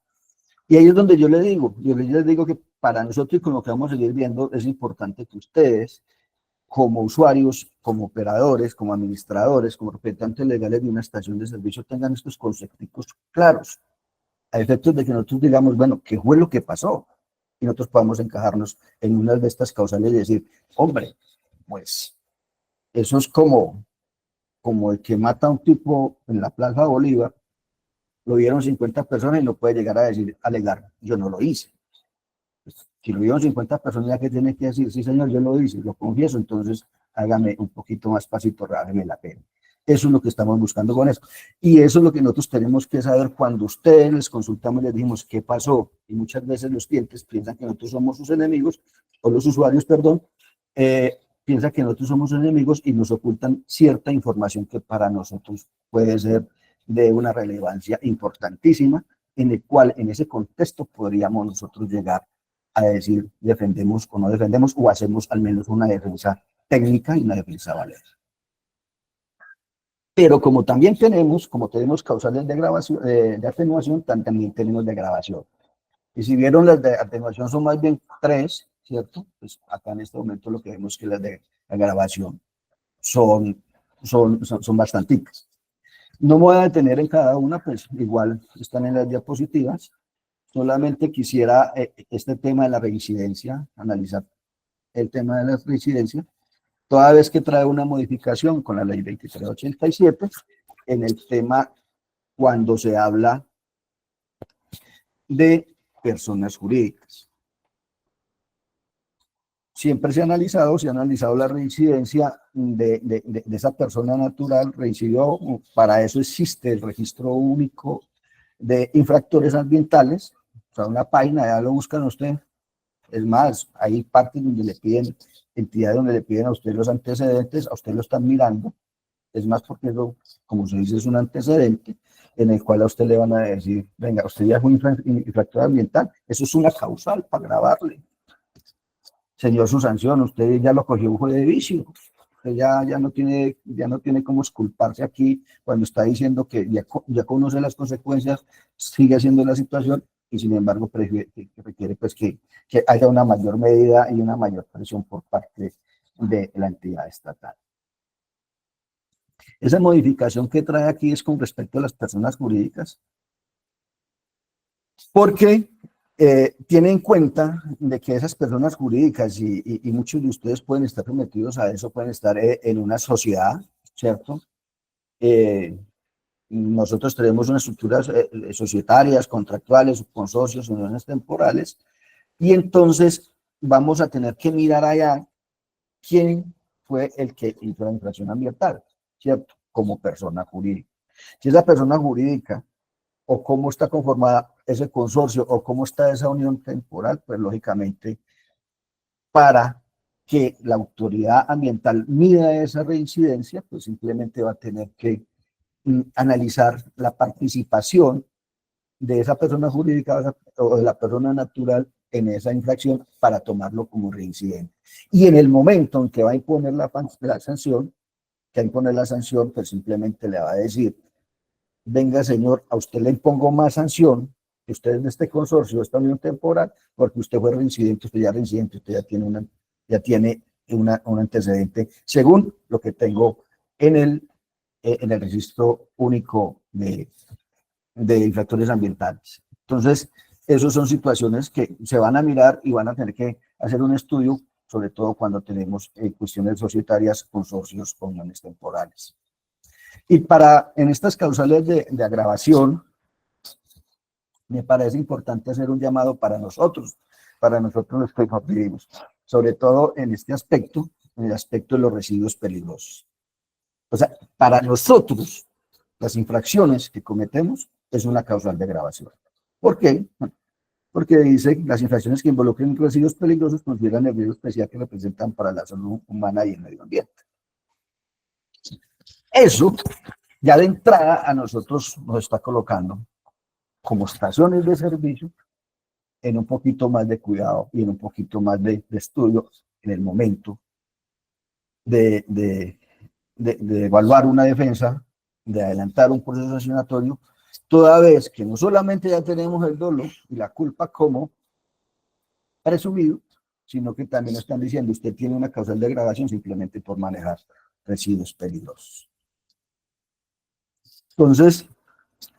Y ahí es donde yo les digo que para nosotros y con lo que vamos a seguir viendo, es importante que ustedes, como usuarios, como operadores, como administradores, como representantes legales de una estación de servicio, tengan estos conceptos claros, a efectos de que nosotros digamos, bueno, ¿qué fue lo que pasó? Y nosotros podamos encajarnos en una de estas causales y decir, hombre, pues Eso es como el que mata a un tipo en la Plaza Bolívar, lo vieron 50 personas y no puede llegar a decir, alegar, yo no lo hice. Pues, si lo vieron 50 personas, ya que tiene que decir, sí señor, yo lo hice, lo confieso, entonces hágame un poquito más pasito, rájeme la pena. Eso es lo que estamos buscando con eso. Y eso es lo que nosotros tenemos que saber cuando ustedes les consultamos, les dijimos qué pasó. Y muchas veces los clientes piensan que nosotros somos sus enemigos, o los usuarios, perdón, piensan que nosotros somos enemigos y nos ocultan cierta información que para nosotros puede ser de una relevancia importantísima, en el cual en ese contexto podríamos nosotros llegar a decir defendemos o no defendemos, o hacemos al menos una defensa técnica y una defensa valiosa. Pero como tenemos causales de grabación, de atenuación, también tenemos de grabación. Y si vieron, las de atenuación son más bien 3, ¿cierto? Pues acá en este momento lo que vemos es que las de la grabación son bastanticas. No me voy a detener en cada una, pues igual están en las diapositivas. Solamente quisiera este tema de la reincidencia, analizar el tema de la reincidencia, toda vez que trae una modificación con la ley 2387, en el tema cuando se habla de personas jurídicas. Siempre se ha analizado la reincidencia de esa persona natural, reincidió, para eso existe el registro único de infractores ambientales, o sea, una página, ya lo buscan ustedes. Es más, hay partes donde le piden, entidades donde le piden a usted los antecedentes, a usted lo están mirando, es más porque eso, como se dice, es un antecedente en el cual a usted le van a decir, venga, usted ya fue infractor ambiental, eso es una causal para grabarle. Señor, su sanción, usted ya lo cogió un juez de vicio, usted ya no tiene cómo exculparse aquí cuando está diciendo que ya conoce las consecuencias, sigue haciendo la situación y sin embargo requiere pues que haya una mayor medida y una mayor presión por parte de la entidad estatal. Esa modificación que trae aquí es con respecto a las personas jurídicas, porque tiene en cuenta de que esas personas jurídicas, y muchos de ustedes pueden estar sometidos a eso, pueden estar en una sociedad, ¿cierto? Nosotros tenemos unas estructuras societarias, contractuales, consorcios, uniones temporales, y entonces vamos a tener que mirar allá quién fue el que hizo la infracción ambiental, ¿cierto? Como persona jurídica. Si esa persona jurídica, o cómo está conformada ese consorcio, o cómo está esa unión temporal, pues lógicamente, para que la autoridad ambiental mida esa reincidencia, pues simplemente va a tener que analizar la participación de esa persona jurídica o de la persona natural en esa infracción para tomarlo como reincidente. Y en el momento en que va a imponer la sanción, pues simplemente le va a decir, venga señor, a usted le impongo más sanción, que usted en este consorcio, esta unión temporal, porque usted fue reincidente, usted ya tiene un antecedente, según lo que tengo en el registro único de infractores ambientales. Entonces, esas son situaciones que se van a mirar y van a tener que hacer un estudio, sobre todo cuando tenemos cuestiones societarias, consorcios o uniones temporales. Y en estas causales de agravación, me parece importante hacer un llamado para nosotros los que vivimos, sobre todo en este aspecto, en el aspecto de los residuos peligrosos. O sea, para nosotros, las infracciones que cometemos es una causal de agravación. ¿Por qué? Porque dice las infracciones que involucren residuos peligrosos consideran el riesgo especial que representan para la salud humana y el medio ambiente. Eso, ya de entrada, a nosotros nos está colocando como estaciones de servicio en un poquito más de cuidado y en un poquito más de estudio en el momento de evaluar una defensa, de adelantar un proceso sancionatorio, toda vez que no solamente ya tenemos el dolo y la culpa como presumido, sino que también están diciendo usted tiene una causal de agravación simplemente por manejar residuos peligrosos. Entonces,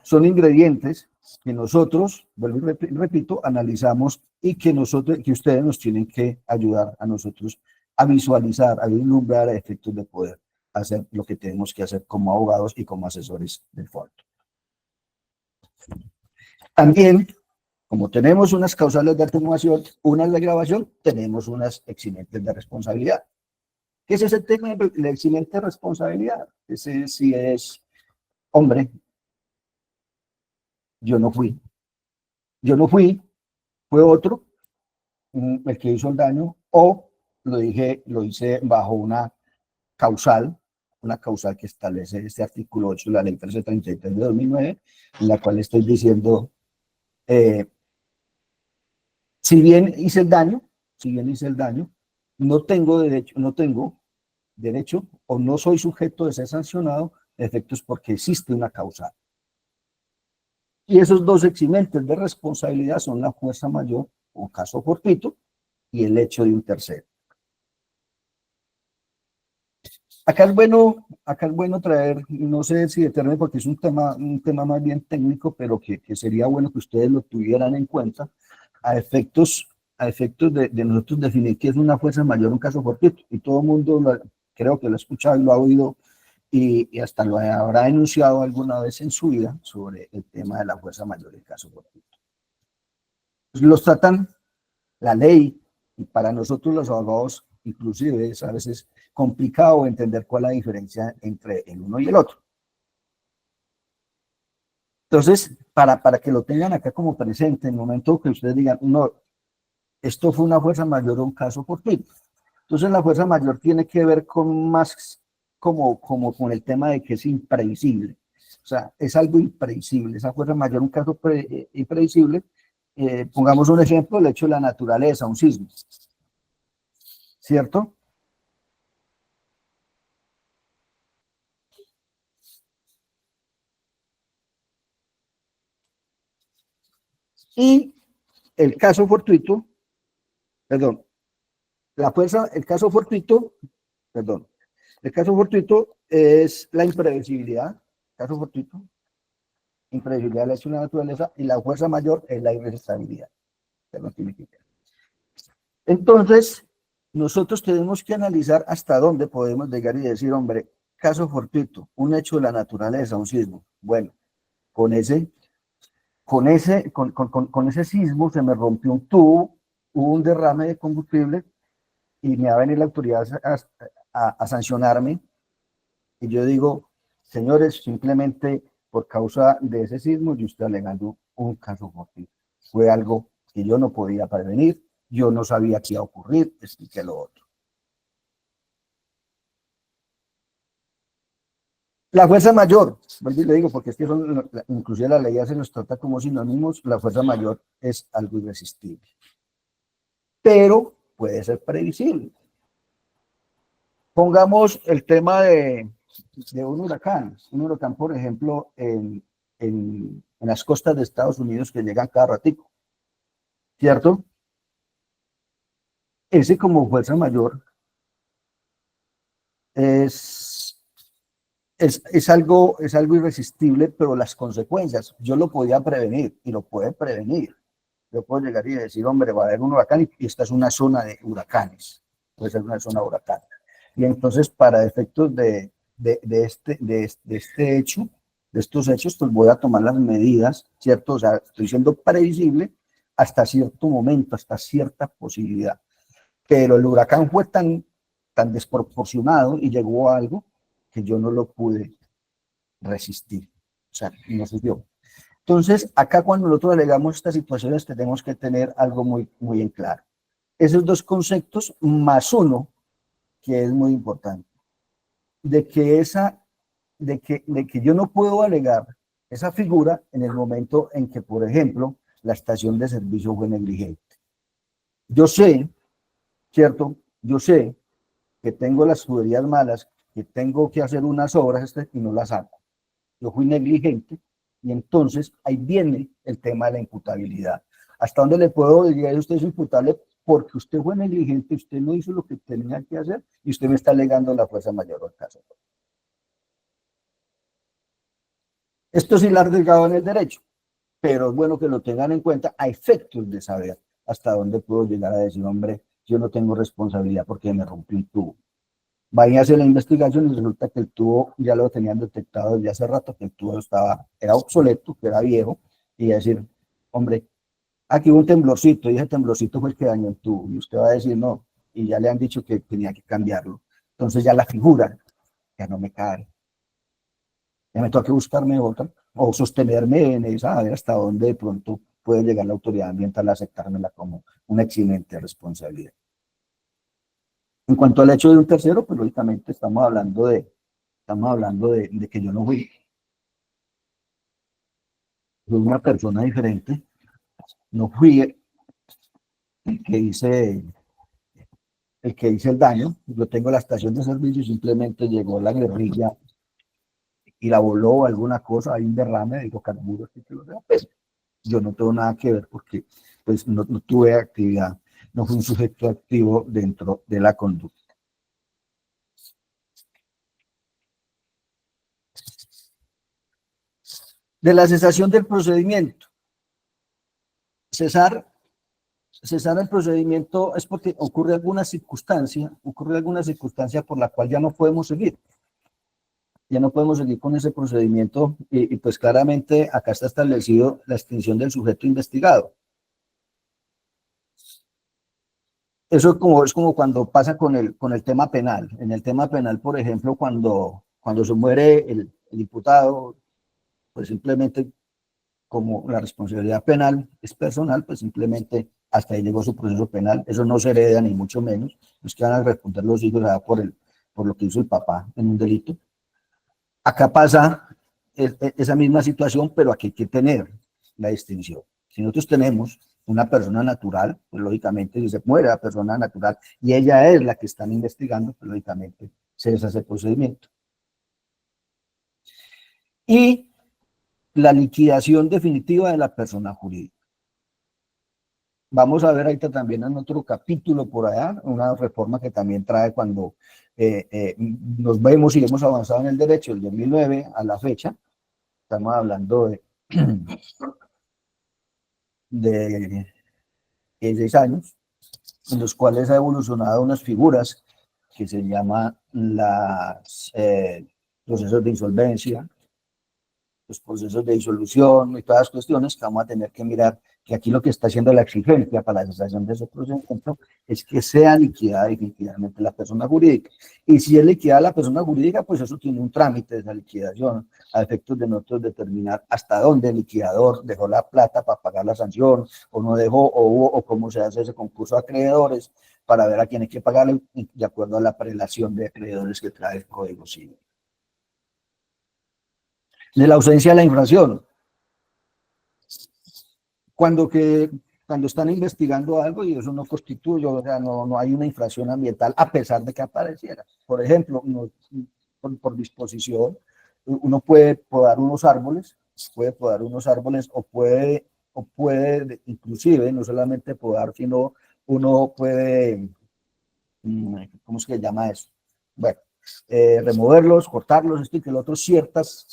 son ingredientes que nosotros, vuelvo y repito, analizamos y que ustedes nos tienen que ayudar a nosotros a visualizar, a vislumbrar efectos de poder. hacer lo que tenemos que hacer como abogados y como asesores del fondo. También, como tenemos unas causales de atenuación, unas de grabación, tenemos unas eximentes de responsabilidad. ¿Qué es ese tema de la eximente de responsabilidad? Ese sí es, hombre, yo no fui, fue otro el que hizo el daño, o lo hice bajo una causal que establece este artículo 8 de la ley 1333 de 2009, en la cual estoy diciendo, si bien hice el daño, no tengo derecho o no soy sujeto de ser sancionado, efectos porque existe una causal. Y esos dos eximentes de responsabilidad son la fuerza mayor o caso fortuito y el hecho de un tercero. Acá es bueno traer, no sé si determine porque es un tema más bien técnico, pero que sería bueno que ustedes lo tuvieran en cuenta a efectos de nosotros definir qué es una fuerza mayor, un caso fortuito. Y todo el mundo creo que lo ha escuchado y lo ha oído y hasta lo habrá denunciado alguna vez en su vida sobre el tema de la fuerza mayor y el caso fortuito. Pues los tratan la ley, y para nosotros los abogados inclusive es a veces complicado entender cuál es la diferencia entre el uno y el otro. Entonces, para que lo tengan acá como presente, en el momento que ustedes digan, no, esto fue una fuerza mayor o un caso fortuito. Entonces, la fuerza mayor tiene que ver con más, como con el tema de que es imprevisible. O sea, es algo impredecible. Esa fuerza mayor, un caso impredecible. Pongamos un ejemplo, el hecho de la naturaleza, un sismo. ¿Cierto? Y el caso fortuito, perdón, el caso fortuito es la imprevisibilidad, caso fortuito, imprevisibilidad de la hecho de la naturaleza, y la fuerza mayor es la irresistibilidad. Entonces, nosotros tenemos que analizar hasta dónde podemos llegar y decir, hombre, caso fortuito, un hecho de la naturaleza, un sismo. Bueno, con ese sismo se me rompió un tubo, hubo un derrame de combustible y me va a venir la autoridad a sancionarme. Y yo digo, señores, simplemente por causa de ese sismo, yo estoy alegando un caso fortuito. Fue algo que yo no podía prevenir, yo no sabía qué iba a ocurrir, expliqué lo otro. La fuerza mayor, vuelvo y le digo, porque es que inclusive la ley se nos trata como sinónimos, la fuerza mayor es algo irresistible. Pero puede ser previsible. Pongamos el tema de un huracán, por ejemplo, en las costas de Estados Unidos que llegan cada ratico, ¿cierto? Ese como fuerza mayor es algo irresistible, pero las consecuencias, yo lo podía prevenir y lo puede prevenir. Yo puedo llegar y decir, hombre, va a haber un huracán y esta es una zona de huracanes, puede ser una zona de huracán. Y entonces, para efectos de estos hechos, pues voy a tomar las medidas, ¿cierto? O sea, estoy siendo previsible hasta cierto momento, hasta cierta posibilidad. Pero el huracán fue tan desproporcionado y llegó a algo que yo no lo pude resistir. O sea, no se dio. Entonces, acá cuando nosotros alegamos estas situaciones, tenemos que tener algo muy, muy en claro. Esos dos conceptos más uno, que es muy importante, de que yo no puedo alegar esa figura en el momento en que, por ejemplo, la estación de servicio fue negligente. Yo sé, ¿cierto? Yo sé que tengo las tuberías malas, que tengo que hacer unas obras y no las hago. Yo fui negligente y entonces ahí viene el tema de la imputabilidad. ¿Hasta dónde le puedo decir a usted es imputable? Porque usted fue negligente, usted no hizo lo que tenía que hacer y usted me está alegando la fuerza mayor del caso. Esto es hilar delgado en el derecho, pero es bueno que lo tengan en cuenta a efectos de saber hasta dónde puedo llegar a decir, hombre, yo no tengo responsabilidad porque me rompí un tubo. Va y hace la investigación y resulta que el tubo ya lo tenían detectado desde hace rato, que el tubo era obsoleto, que era viejo, y decir, hombre, aquí hubo un temblorcito, y ese temblorcito fue el que dañó el tubo, y usted va a decir no, y ya le han dicho que tenía que cambiarlo. Entonces ya la figura ya no me cae. Ya me tengo que buscarme otra, o sostenerme en esa, a ver hasta dónde de pronto puede llegar la autoridad ambiental a aceptármela como una excelente responsabilidad. En cuanto al hecho de un tercero, pues lógicamente estamos hablando de que yo no fui, soy una persona diferente, no fui el que hice el daño, yo tengo la estación de servicio y simplemente llegó la guerrilla y la voló alguna cosa, hay un derrame de hidrocarburos, pues yo no tengo nada que ver porque pues no tuve actividad, no fui un sujeto activo dentro de la conducta. De la cesación del procedimiento. Cesar el procedimiento es porque ocurre alguna circunstancia por la cual ya no podemos seguir. Ya no podemos seguir con ese procedimiento y pues claramente acá está establecido la extinción del sujeto investigado. Eso es como cuando pasa con el tema penal. En el tema penal, por ejemplo, cuando se muere el imputado, pues simplemente como la responsabilidad penal es personal, pues simplemente hasta ahí llegó su proceso penal. Eso no se hereda ni mucho menos. No es que van a responder los hijos por lo que hizo el papá en un delito. Acá pasa esa misma situación, pero aquí hay que tener la distinción. Si nosotros tenemos una persona natural, pues lógicamente si se muere la persona natural y ella es la que están investigando, pues lógicamente se deshace el procedimiento. Y la liquidación definitiva de la persona jurídica. Vamos a ver ahorita también en otro capítulo por allá, una reforma que también trae cuando nos vemos y hemos avanzado en el derecho del 2009 a la fecha. Estamos hablando de 16 años, en los cuales ha evolucionado unas figuras que se llaman los procesos de insolvencia, los procesos de disolución y todas las cuestiones que vamos a tener que mirar, que aquí lo que está haciendo la exigencia para la cesación de ese procedimiento es que sea liquidada definitivamente la persona jurídica. Y si es liquidada la persona jurídica, pues eso tiene un trámite de esa liquidación, a efectos de nosotros determinar hasta dónde el liquidador dejó la plata para pagar la sanción, o no dejó, o cómo se hace ese concurso de acreedores, para ver a quién hay que pagarle, de acuerdo a la prelación de acreedores que trae el Código Civil. De la ausencia de la infracción. Cuando están investigando algo y eso no constituye, o sea, no hay una infracción ambiental a pesar de que apareciera. Por ejemplo, por disposición, uno puede podar unos árboles, o puede inclusive, no solamente podar, sino uno puede, ¿cómo es que se llama eso? Bueno, removerlos, cortarlos, esto y que el otro, ciertas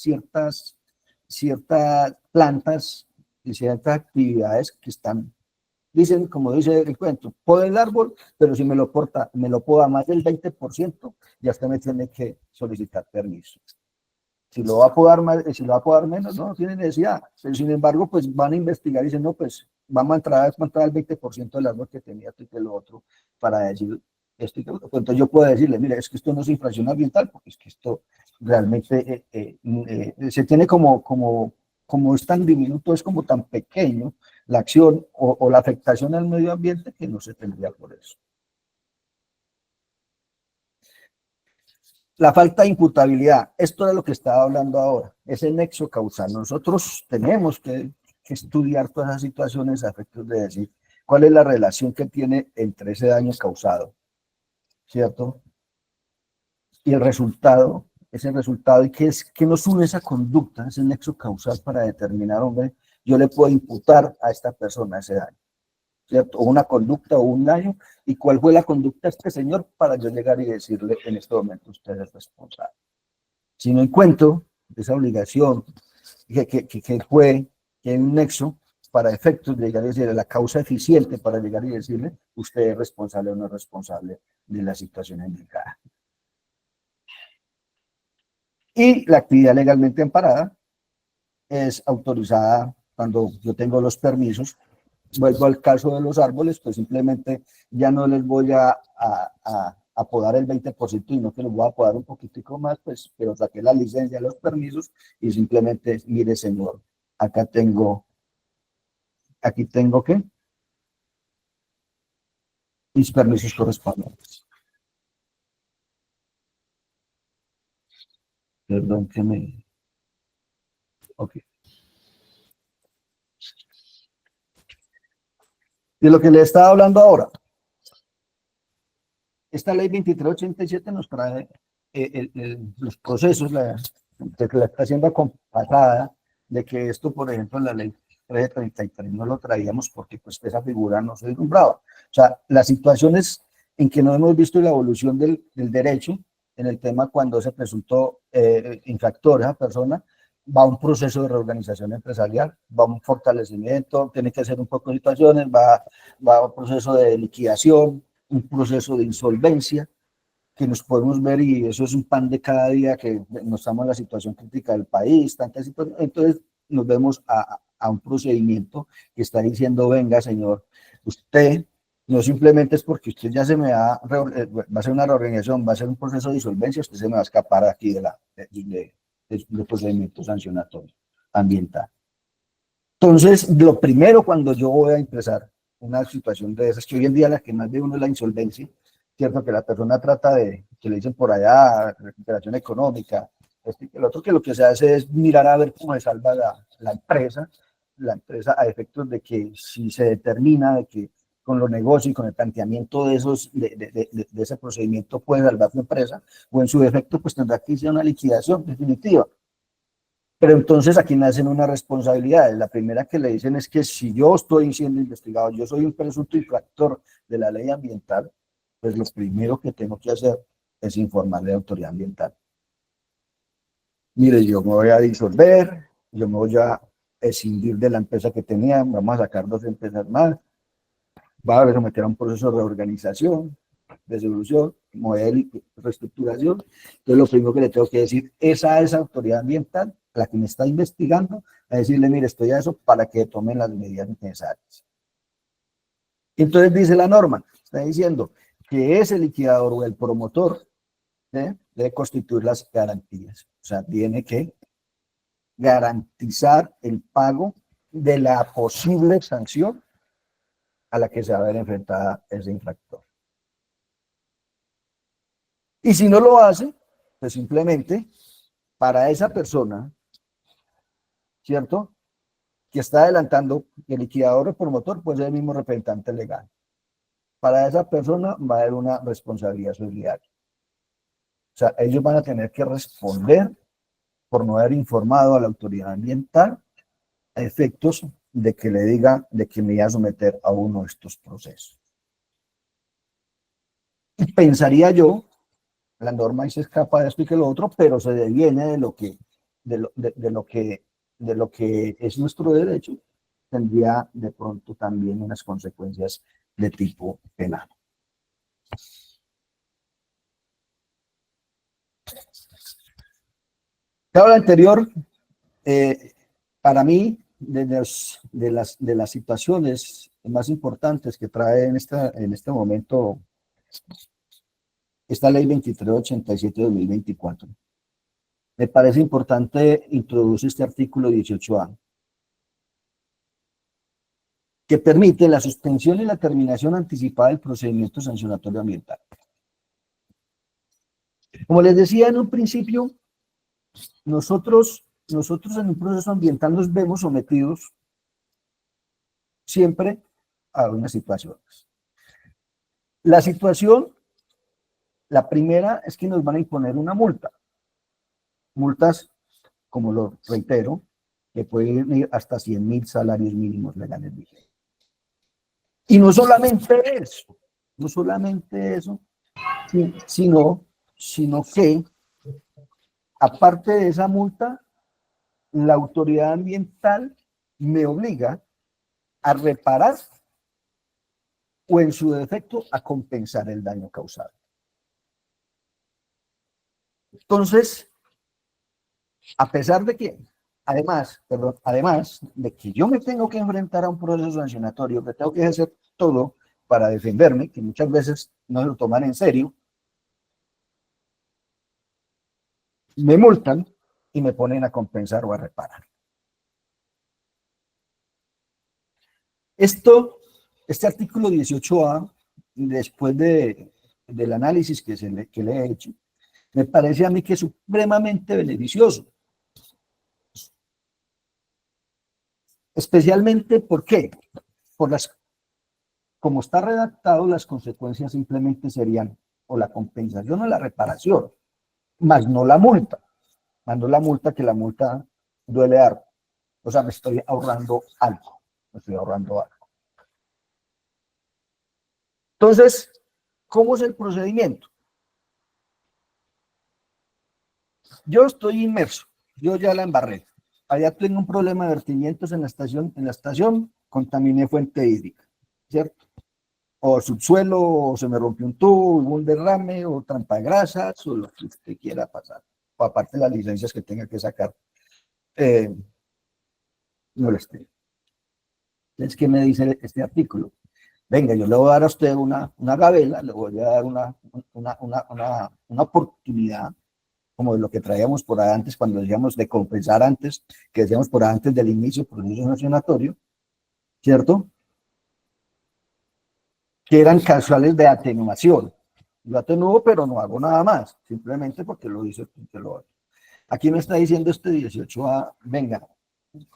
plantas y ciertas actividades que están, dicen, como dice el cuento, poda el árbol, pero si me lo poda más del 20%, ya usted me tiene que solicitar permiso. Si lo va a podar más, si lo va a podar menos, no tiene necesidad. Pero sin embargo, pues van a investigar y dicen, no, pues vamos a entrar el 20% del árbol que tenía esto y que lo otro, para decir esto y que lo otro. Entonces yo puedo decirle, mira, es que esto no es infracción ambiental, porque es que esto realmente se tiene como es tan diminuto, es como tan pequeño la acción o la afectación al medio ambiente que no se tendría por eso. La falta de imputabilidad, esto es lo que estaba hablando ahora, ese nexo causal. Nosotros tenemos que estudiar todas esas situaciones a efectos de decir cuál es la relación que tiene entre ese daño causado, ¿cierto? Y el resultado, ese resultado, y qué nos une esa conducta, ese nexo causal para determinar, hombre, yo le puedo imputar a esta persona ese daño, ¿cierto? O una conducta o un daño, y cuál fue la conducta de este señor para yo llegar y decirle en este momento usted es responsable. Si no encuentro esa obligación que hay un nexo para efectos de llegar y decirle la causa eficiente para llegar y decirle usted es responsable o no es responsable de la situación indicada. Y la actividad legalmente amparada es autorizada cuando yo tengo los permisos. Vuelvo al caso de los árboles, pues simplemente ya no les voy a podar el 20%, sino que les voy a podar un poquitico más, pues, pero saqué la licencia, los permisos, y simplemente, mire, señor, acá tengo, aquí tengo, ¿qué? Mis permisos correspondientes. Perdón que me... Ok. De lo que le estaba hablando ahora, esta ley 2387 nos trae los procesos, que la está siendo acompañada de que esto, por ejemplo, en la ley 1333 no lo traíamos porque pues esa figura no se vislumbraba. O sea, las situaciones en que no hemos visto la evolución del derecho en el tema cuando se presuntó infractor esa persona, va a un proceso de reorganización empresarial, va a un fortalecimiento, tiene que hacer un poco de situaciones, va a un proceso de liquidación, un proceso de insolvencia, que nos podemos ver, y eso es un pan de cada día, que nos estamos en la situación crítica del país, tantas situaciones, entonces nos vemos a un procedimiento que está diciendo, venga, señor, usted no simplemente es porque usted ya se me va a hacer una reorganización, va a hacer un proceso de disolvencia, usted se me va a escapar aquí del procedimiento sancionatorio ambiental. Entonces, lo primero cuando yo voy a empezar una situación de esas, que hoy en día la que más ve uno es la insolvencia, cierto, que la persona trata de, que le dicen por allá, recuperación económica, el otro, que lo que se hace es mirar a ver cómo se salva la empresa a efectos de que si se determina de que con los negocios y con el planteamiento de ese procedimiento puede salvar su empresa, o en su defecto pues tendrá que hacer una liquidación definitiva. Pero entonces aquí nacen unas responsabilidades. La primera que le dicen es que si yo estoy siendo investigado, yo soy un presunto infractor de la ley ambiental, pues lo primero que tengo que hacer es informarle a la autoridad ambiental. Mire, yo me voy a disolver, yo me voy a escindir de la empresa que tenía, vamos a sacar 2 empresas más, va a someter a un proceso de reorganización, de solución, modelo, reestructuración. Entonces, lo primero que le tengo que decir es a esa autoridad ambiental, la que me está investigando, a decirle, mire, estoy a eso para que tomen las medidas necesarias. Entonces, dice la norma, está diciendo que ese liquidador o el promotor debe constituir las garantías. O sea, tiene que garantizar el pago de la posible sanción a la que se va a ver enfrentada ese infractor. Y si no lo hace, pues simplemente para esa persona, ¿cierto?, que está adelantando, el liquidador o promotor puede ser el mismo representante legal. Para esa persona va a haber una responsabilidad solidaria. O sea, ellos van a tener que responder por no haber informado a la autoridad ambiental a efectos de que le diga de que me iba a someter a uno de estos procesos. Y pensaría yo, la norma se escapa de esto y que lo otro, pero se deviene de lo que, de lo que es nuestro derecho, tendría de pronto también unas consecuencias de tipo penal. Claro, lo anterior, para mí, de las situaciones más importantes que trae en este momento esta ley 2387 de 2024, me parece importante introducir este artículo 18A, que permite la suspensión y la terminación anticipada del procedimiento sancionatorio ambiental. Como les decía en un principio, nosotros en un proceso ambiental nos vemos sometidos siempre a unas situaciones. La situación, la primera, es que nos van a imponer una multa. Multas, como lo reitero, que pueden ir hasta 100.000 salarios mínimos legales vigentes. Y no solamente eso, sino que, aparte de esa multa, la autoridad ambiental me obliga a reparar o, en su defecto, a compensar el daño causado. Entonces, A pesar de que, además de que yo me tengo que enfrentar a un proceso sancionatorio, que tengo que hacer todo para defenderme, que muchas veces no se lo toman en serio, me multan y me ponen a compensar o a reparar. Este artículo 18A, después del análisis que le he hecho, me parece a mí que es supremamente beneficioso. Especialmente, ¿por qué? Como está redactado, las consecuencias simplemente serían o la compensación o la reparación, más no la multa, que la multa duele harto. O sea, me estoy ahorrando algo, Entonces, ¿cómo es el procedimiento? Yo estoy inmerso, yo ya la embarré. Allá tengo un problema de vertimientos en la estación contaminé fuente hídrica, ¿cierto? O subsuelo, o se me rompió un tubo, hubo un derrame, o trampa de grasas, o lo que usted quiera pasar. O aparte de las licencias que tenga que sacar, no lo esté. Entonces, ¿qué me dice este artículo? Venga, yo le voy a dar a usted una gabela, le voy a dar una oportunidad, como de lo que traíamos por ahí antes, cuando decíamos de compensar antes, que decíamos por ahí antes del inicio del proceso sancionatorio, ¿cierto? Que eran causales de atenuación. Yo atenúo, pero no hago nada más, simplemente porque lo dice que lo hago. Aquí me está diciendo este 18A, venga,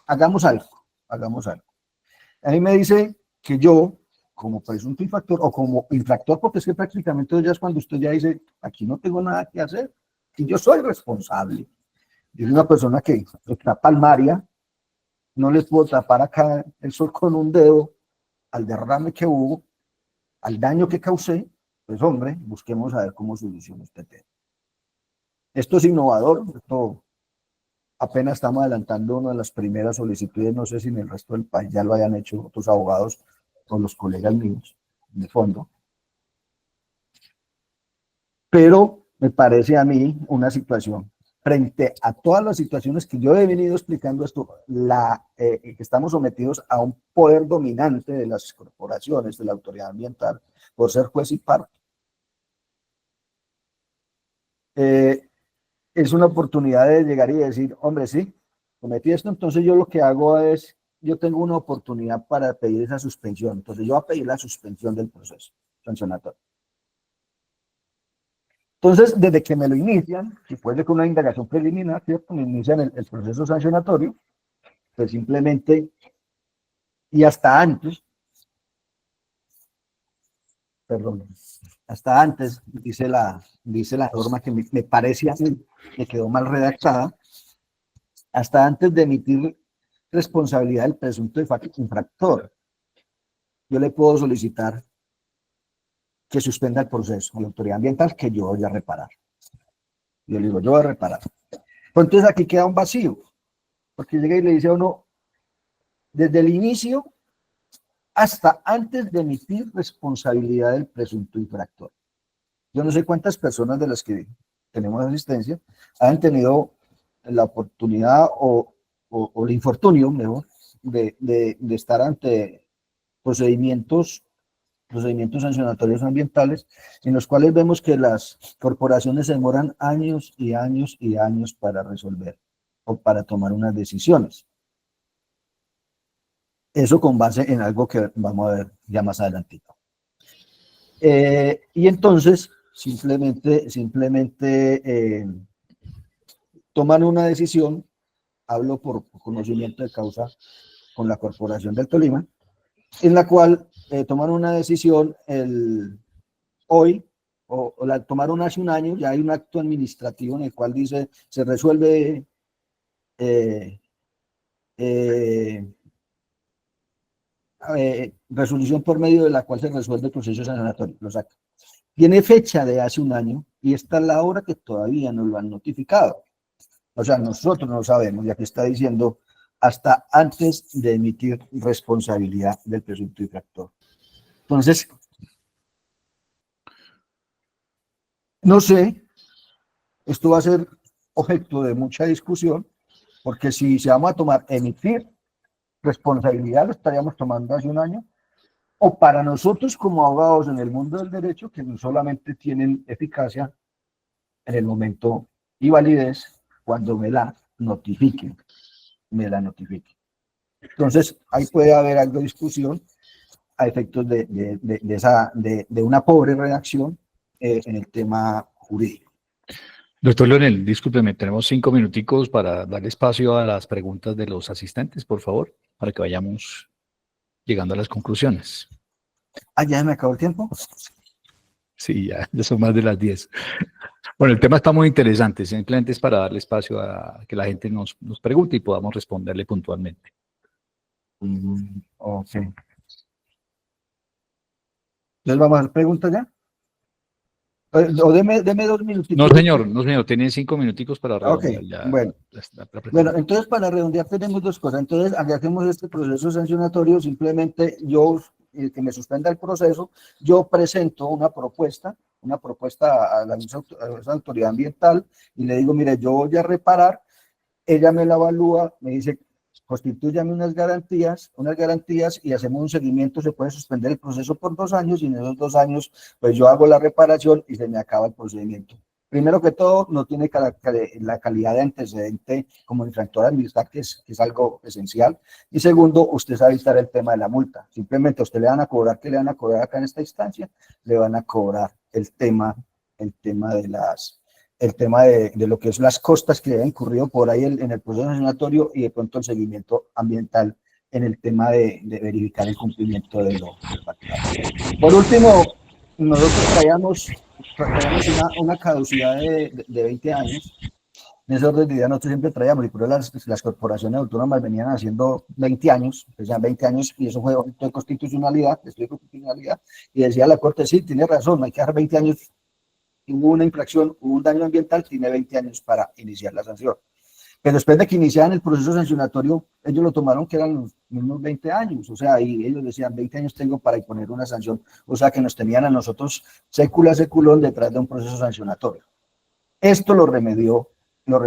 hagamos algo. A mí me dice que yo, como presunto infractor, o como infractor, porque es que prácticamente ya es cuando usted ya dice, aquí no tengo nada que hacer, y yo soy responsable. Yo soy una persona que está palmaria, no les puedo tapar acá el sol con un dedo al derrame que hubo, al daño que causé, pues hombre, busquemos a ver cómo soluciona este tema. Esto es innovador, esto apenas estamos adelantando una de las primeras solicitudes, no sé si en el resto del país ya lo hayan hecho otros abogados o los colegas míos, de fondo. Pero me parece a mí una situación, frente a todas las situaciones que yo he venido explicando esto, que estamos sometidos a un poder dominante de las corporaciones, de la autoridad ambiental, por ser juez y parte. Es una oportunidad de llegar y decir, hombre, sí, cometí esto, entonces yo lo que hago es, yo tengo una oportunidad para pedir esa suspensión, entonces yo voy a pedir la suspensión del proceso sancionatorio. Entonces, desde que me lo inician, si puede con una indagación preliminar, ¿cierto? Me inician el proceso sancionatorio, pues simplemente, y hasta antes, dice la norma que me parece a mí, me quedó mal redactada, hasta antes de emitir responsabilidad del presunto infractor, yo le puedo solicitar que suspenda el proceso a la autoridad ambiental que yo voy a reparar. Yo le digo, yo voy a reparar. Pues entonces aquí queda un vacío, porque llega y le dice a uno, desde el inicio hasta antes de emitir responsabilidad del presunto infractor. Yo no sé cuántas personas de las que tenemos asistencia han tenido la oportunidad o el infortunio, mejor, de estar ante procedimientos sancionatorios ambientales, en los cuales vemos que las corporaciones se demoran años y años y años para resolver o para tomar unas decisiones. Eso con base en algo que vamos a ver ya más adelantito. Y entonces, simplemente toman una decisión, hablo por conocimiento de causa con la Corporación del Tolima, en la cual tomaron una decisión hoy, o la tomaron hace un año, ya hay un acto administrativo en el cual dice, se resuelve resolución por medio de la cual se resuelve el proceso sancionatorio, los actos. Tiene fecha de hace un año y esta es la hora que todavía no lo han notificado. O sea, nosotros no sabemos, ya que está diciendo hasta antes de emitir responsabilidad del presunto infractor. Entonces, no sé, esto va a ser objeto de mucha discusión, porque si se vamos a tomar emitir responsabilidad, lo estaríamos tomando hace un año, o para nosotros como abogados en el mundo del derecho, que no solamente tienen eficacia en el momento y validez cuando me la notifiquen, Entonces, ahí puede haber algo de discusión a efectos de una pobre redacción en el tema jurídico. Doctor Leonel, discúlpeme, tenemos 5 minuticos para darle espacio a las preguntas de los asistentes, por favor, para que vayamos llegando a las conclusiones. Ah, ya me acabó el tiempo. Sí, ya son más de las 10. Bueno, el tema está muy interesante, simplemente es para darle espacio a que la gente nos pregunte y podamos responderle puntualmente. Ok. Entonces, ¿vamos a hacer preguntas ya? O deme 2 minutitos. No, señor, tienen 5 minuticos para redondear ya. Bueno. Bueno, entonces para redondear tenemos 2 cosas. Entonces, al que hacemos este proceso sancionatorio, simplemente yo, el que me suspenda el proceso, yo presento una propuesta a la misma autoridad ambiental y le digo, mire, yo voy a reparar, ella me la evalúa, me dice, constitúyame unas garantías y hacemos un seguimiento, se puede suspender el proceso por 2 años y en esos 2 años pues yo hago la reparación y se me acaba el procedimiento. Primero que todo, no tiene la calidad de antecedente como infractor administrativo, que es algo esencial. Y segundo, usted sabe evitar el tema de la multa. Simplemente a usted le van a cobrar, ¿qué le van a cobrar acá en esta instancia? Le van a cobrar el tema de lo que es las costas que han incurrido por ahí en el proceso sancionatorio y de pronto el seguimiento ambiental en el tema de verificar el cumplimiento de lo pactado. Por último, nosotros traíamos una caducidad de 20 años. En ese orden de idea nosotros siempre traíamos, y por eso las corporaciones autónomas venían haciendo 20 años, decían 20 años, y eso fue objeto de constitucionalidad, y decía la Corte, sí, tiene razón, hay que dejar 20 años, hubo una infracción, hubo un daño ambiental, tiene 20 años para iniciar la sanción. Pero después de que iniciaran el proceso sancionatorio, ellos lo tomaron que eran los mismos 20 años, o sea, y ellos decían, 20 años tengo para imponer una sanción, o sea, que nos tenían a nosotros seculón detrás de un proceso sancionatorio. Esto lo remedió la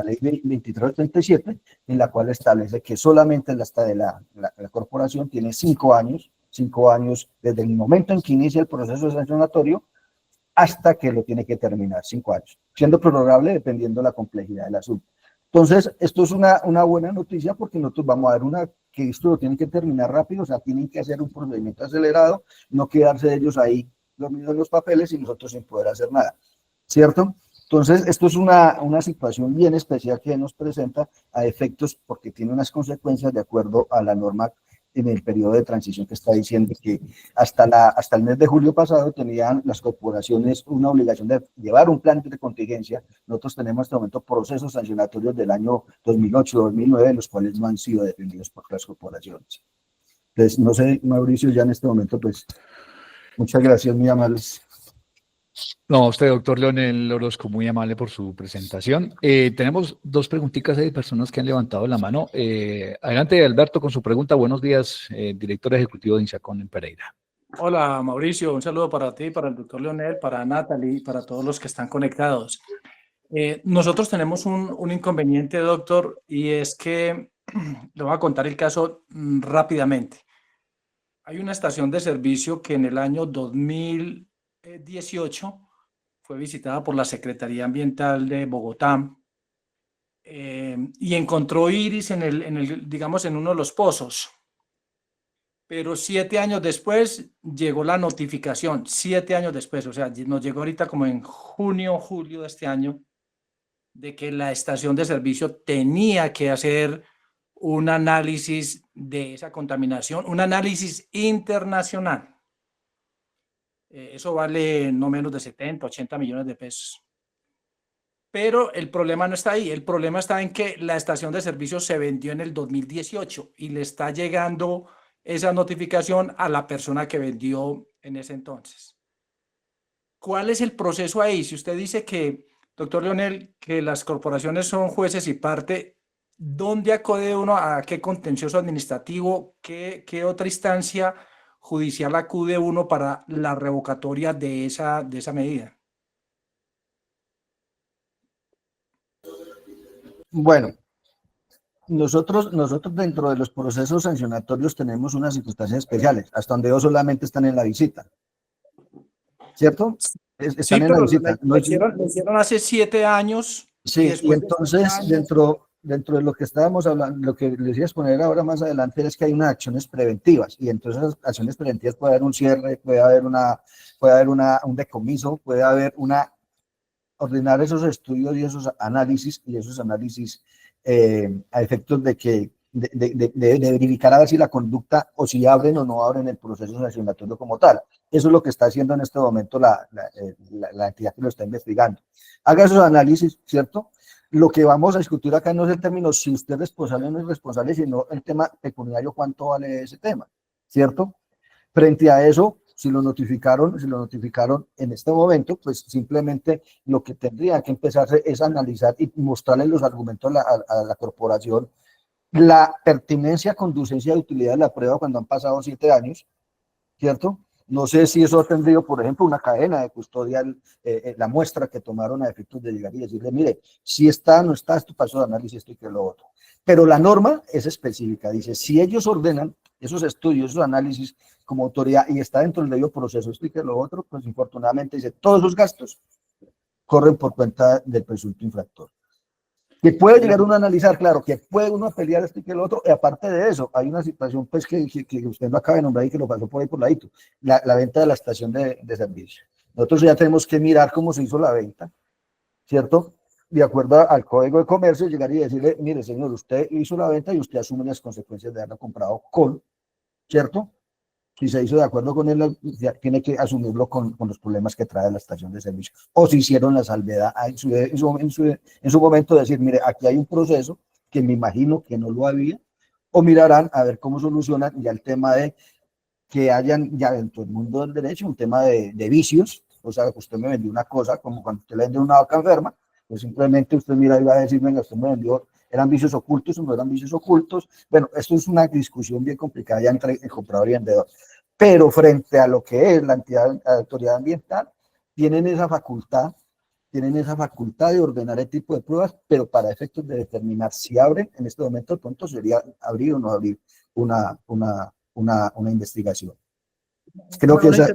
ley 2337, en la cual establece que solamente la corporación tiene 5 años desde el momento en que inicia el proceso sancionatorio hasta que lo tiene que terminar, 5 años, siendo prorrogable dependiendo de la complejidad del asunto. Entonces, esto es una buena noticia porque nosotros vamos a ver que esto lo tienen que terminar rápido, o sea, tienen que hacer un procedimiento acelerado, no quedarse ellos ahí dormidos en los papeles y nosotros sin poder hacer nada, ¿cierto? Entonces, esto es una situación bien especial que nos presenta a efectos porque tiene unas consecuencias de acuerdo a la norma en el periodo de transición que está diciendo que hasta el mes de julio pasado tenían las corporaciones una obligación de llevar un plan de contingencia. Nosotros tenemos en este momento procesos sancionatorios del año 2008-2009, los cuales no han sido defendidos por las corporaciones. Entonces, no sé, Mauricio, ya en este momento, pues, muchas gracias, muy amables. No, usted, doctor Leonel Orozco, muy amable por su presentación. Tenemos 2 preguntitas de personas que han levantado la mano. Adelante, Alberto, con su pregunta. Buenos días, director ejecutivo de INSACON en Pereira. Hola, Mauricio. Un saludo para ti, para el doctor Leonel, para Natalie y para todos los que están conectados. Nosotros tenemos un inconveniente, doctor, y es que le voy a contar el caso rápidamente. Hay una estación de servicio que en el año 2018 fue visitada por la Secretaría Ambiental de Bogotá y encontró iris digamos, en uno de los pozos. Pero 7 años después llegó la notificación, 7 años después, o sea, nos llegó ahorita como en junio, julio de este año, de que la estación de servicio tenía que hacer un análisis de esa contaminación, un análisis internacional. Eso vale no menos de 70, 80 millones de pesos. Pero el problema no está ahí, el problema está en que la estación de servicio se vendió en el 2018 y le está llegando esa notificación a la persona que vendió en ese entonces. ¿Cuál es el proceso ahí? Si usted dice que, doctor Leonel, que las corporaciones son jueces y parte, ¿dónde acude uno? ¿A qué contencioso administrativo? ¿Qué otra instancia judicial acude uno para la revocatoria de esa medida? Bueno, nosotros dentro de los procesos sancionatorios tenemos unas circunstancias especiales, hasta donde ellos solamente están en la visita, ¿cierto? Sí, Están en la pero visita. lo hicieron hace 7 años. Sí, y después de 7 entonces años, dentro de lo que estábamos hablando, lo que les iba a exponer ahora más adelante es que hay unas acciones preventivas, y entonces esas acciones preventivas puede haber un cierre, puede haber un decomiso, puede haber ordenar esos estudios y esos análisis, a efectos de que de verificar a ver si la conducta o si abren o no abren el proceso sancionatorio como tal. Eso es lo que está haciendo en este momento la entidad que lo está investigando. Haga esos análisis, ¿cierto? Lo que vamos a discutir acá no es el término si usted es responsable o no es responsable, sino el tema pecuniario, cuánto vale ese tema, ¿cierto? Frente a eso, si lo notificaron en este momento, pues simplemente lo que tendría que empezar es analizar y mostrarle los argumentos a la corporación, la pertinencia, conducencia y utilidad de la prueba cuando han pasado 7 años, ¿cierto? No sé si eso ha tendrido, por ejemplo, una cadena de custodia, la muestra que tomaron a efectos de llegar y decirle, mire, si está, no está, esto pasó de análisis, esto y que lo otro. Pero la norma es específica, dice, si ellos ordenan esos estudios, esos análisis como autoridad y está dentro del debido proceso, esto y que lo otro, pues infortunadamente dice, todos esos gastos corren por cuenta del presunto infractor. Que puede llegar uno a analizar, claro, que puede uno pelear esto y que lo otro, y aparte de eso, hay una situación pues que usted no acaba de nombrar y que lo pasó por ahí por ladito, la venta de la estación de servicio. Nosotros ya tenemos que mirar cómo se hizo la venta, ¿cierto? De acuerdo al Código de Comercio, llegar y decirle, mire señor, usted hizo la venta y usted asume las consecuencias de haberla comprado con, ¿cierto? Si se hizo de acuerdo con él, tiene que asumirlo con los problemas que trae la estación de servicio. O si hicieron la salvedad en su momento, decir, mire, aquí hay un proceso que me imagino que no lo había, o mirarán a ver cómo solucionan ya el tema de que hayan ya dentro del mundo del derecho un tema de vicios, o sea, que usted me vendió una cosa, como cuando usted le vende una vaca enferma, pues simplemente usted mira y va a decir, venga, usted me vendió, eran vicios ocultos o no eran vicios ocultos. Bueno, esto es una discusión bien complicada ya entre el comprador y el vendedor. Pero frente a lo que es la entidad, la autoridad ambiental, tienen esa facultad de ordenar el tipo de pruebas, pero para efectos de determinar si abren, en este momento el punto sería abrir o no abrir una investigación. Creo que esa...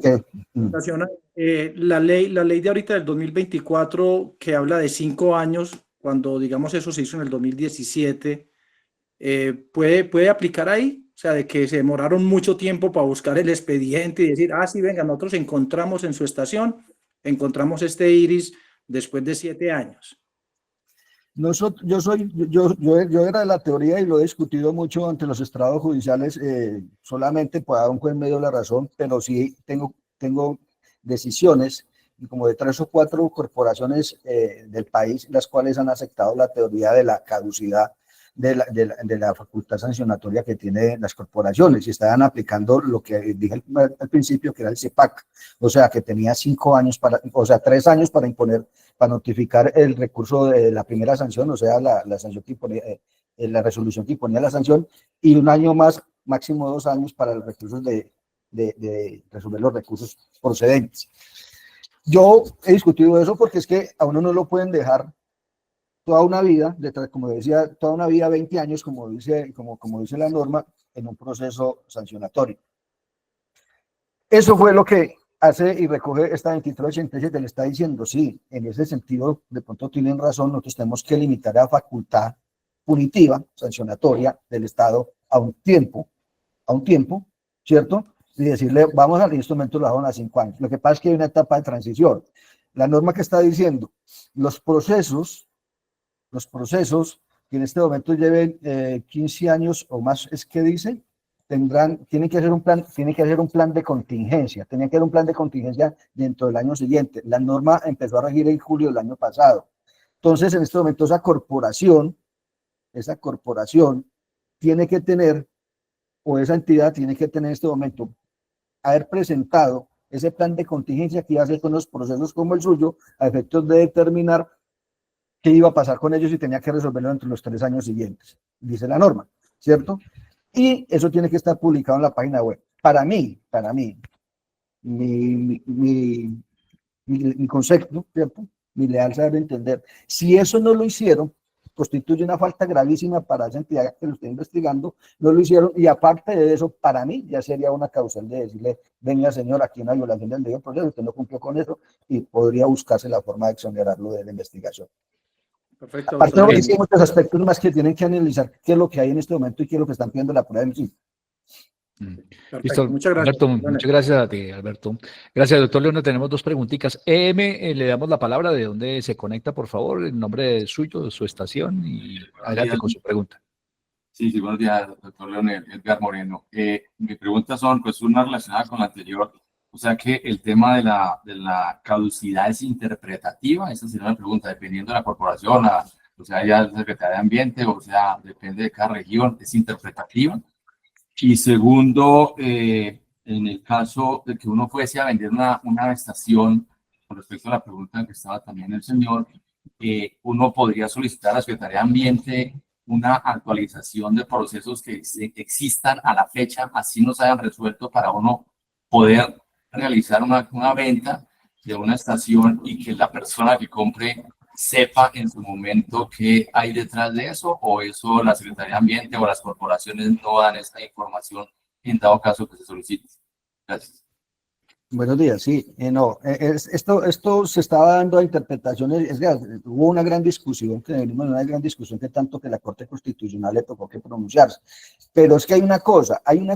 la ley de ahorita del 2024 que habla de 5 años, cuando digamos eso se hizo en el 2017, ¿puede aplicar ahí? O sea, de que se demoraron mucho tiempo para buscar el expediente y decir, sí, venga, nosotros encontramos en su estación, encontramos este iris después de 7 años. Yo era de la teoría y lo he discutido mucho ante los estrados judiciales, solamente puede dar un juez medio la razón, pero sí tengo decisiones como de 3 o 4 corporaciones del país, las cuales han aceptado la teoría de la caducidad de la facultad sancionatoria que tienen las corporaciones, y estaban aplicando lo que dije al principio, que era el CEPAC, o sea, que tenía 5 años 3 años para notificar el recurso de la primera sanción, o sea, la sanción que imponía, la resolución que imponía la sanción, y 1 año más, máximo 2 años para los recursos de resolver los recursos procedentes. Yo he discutido eso porque es que a uno no lo pueden dejar toda una vida, como decía, toda una vida, 20 años, como dice la norma, en un proceso sancionatorio. Eso fue lo que hace y recoge esta 2387, le está diciendo, sí, en ese sentido, de pronto tienen razón, nosotros tenemos que limitar la facultad punitiva, sancionatoria del Estado a un tiempo, ¿cierto? Y decirle, vamos al instrumento, lo hagan a 5 años. Lo que pasa es que hay una etapa de transición. La norma que está diciendo, los procesos que en este momento lleven 15 años o más, es que dice, tienen que hacer un plan de contingencia, tenían que hacer un plan de contingencia dentro del año siguiente. La norma empezó a regir en julio del año pasado. Entonces, en este momento, esa corporación tiene que tener, o esa entidad tiene que tener en este momento, haber presentado ese plan de contingencia que iba a hacer con los procesos como el suyo, a efectos de determinar qué iba a pasar con ellos y tenía que resolverlo entre los 3 años siguientes, dice la norma, ¿cierto? Y eso tiene que estar publicado en la página web. Para mí, mi concepto, ¿cierto? Mi leal saber entender, si eso no lo hicieron, constituye una falta gravísima para esa entidad que lo está investigando, no lo hicieron, y aparte de eso, para mí ya sería una causal de decirle, venga señor, aquí hay una violación del debido proceso, usted no cumplió con eso, y podría buscarse la forma de exonerarlo de la investigación. Perfecto, Aparte, doctor. hay muchos aspectos más que tienen que analizar qué es lo que hay en este momento y qué es lo que están pidiendo la prueba en sí. Perfecto, Listo, muchas gracias. Alberto, muchas gracias a ti, Alberto. Gracias, doctor León. Tenemos dos preguntitas. Le damos la palabra de dónde se conecta, por favor, el nombre suyo, de su estación, y adelante con su pregunta. Sí, buenos días, doctor Leonel, Edgar Moreno. Mis preguntas son, pues, una relacionada con la anterior. O sea que el tema de la caducidad es interpretativa. Esa sería una pregunta, dependiendo de la corporación, o sea, ya la Secretaría de Ambiente, o sea, depende de cada región, es interpretativa. Y segundo, en el caso de que uno fuese a vender una estación, con respecto a la pregunta en que estaba también el señor, uno podría solicitar a la Secretaría de Ambiente una actualización de procesos que existan a la fecha, así no se hayan resuelto, para uno poder realizar una venta de una estación y que la persona que compre sepa en su momento qué hay detrás de eso, o eso la Secretaría de Ambiente o las corporaciones no dan esta información en dado caso que se solicite. Gracias. Buenos días, sí, esto se estaba dando a interpretaciones, hubo una gran discusión, que tanto que la Corte Constitucional le tocó que pronunciarse, pero es que hay una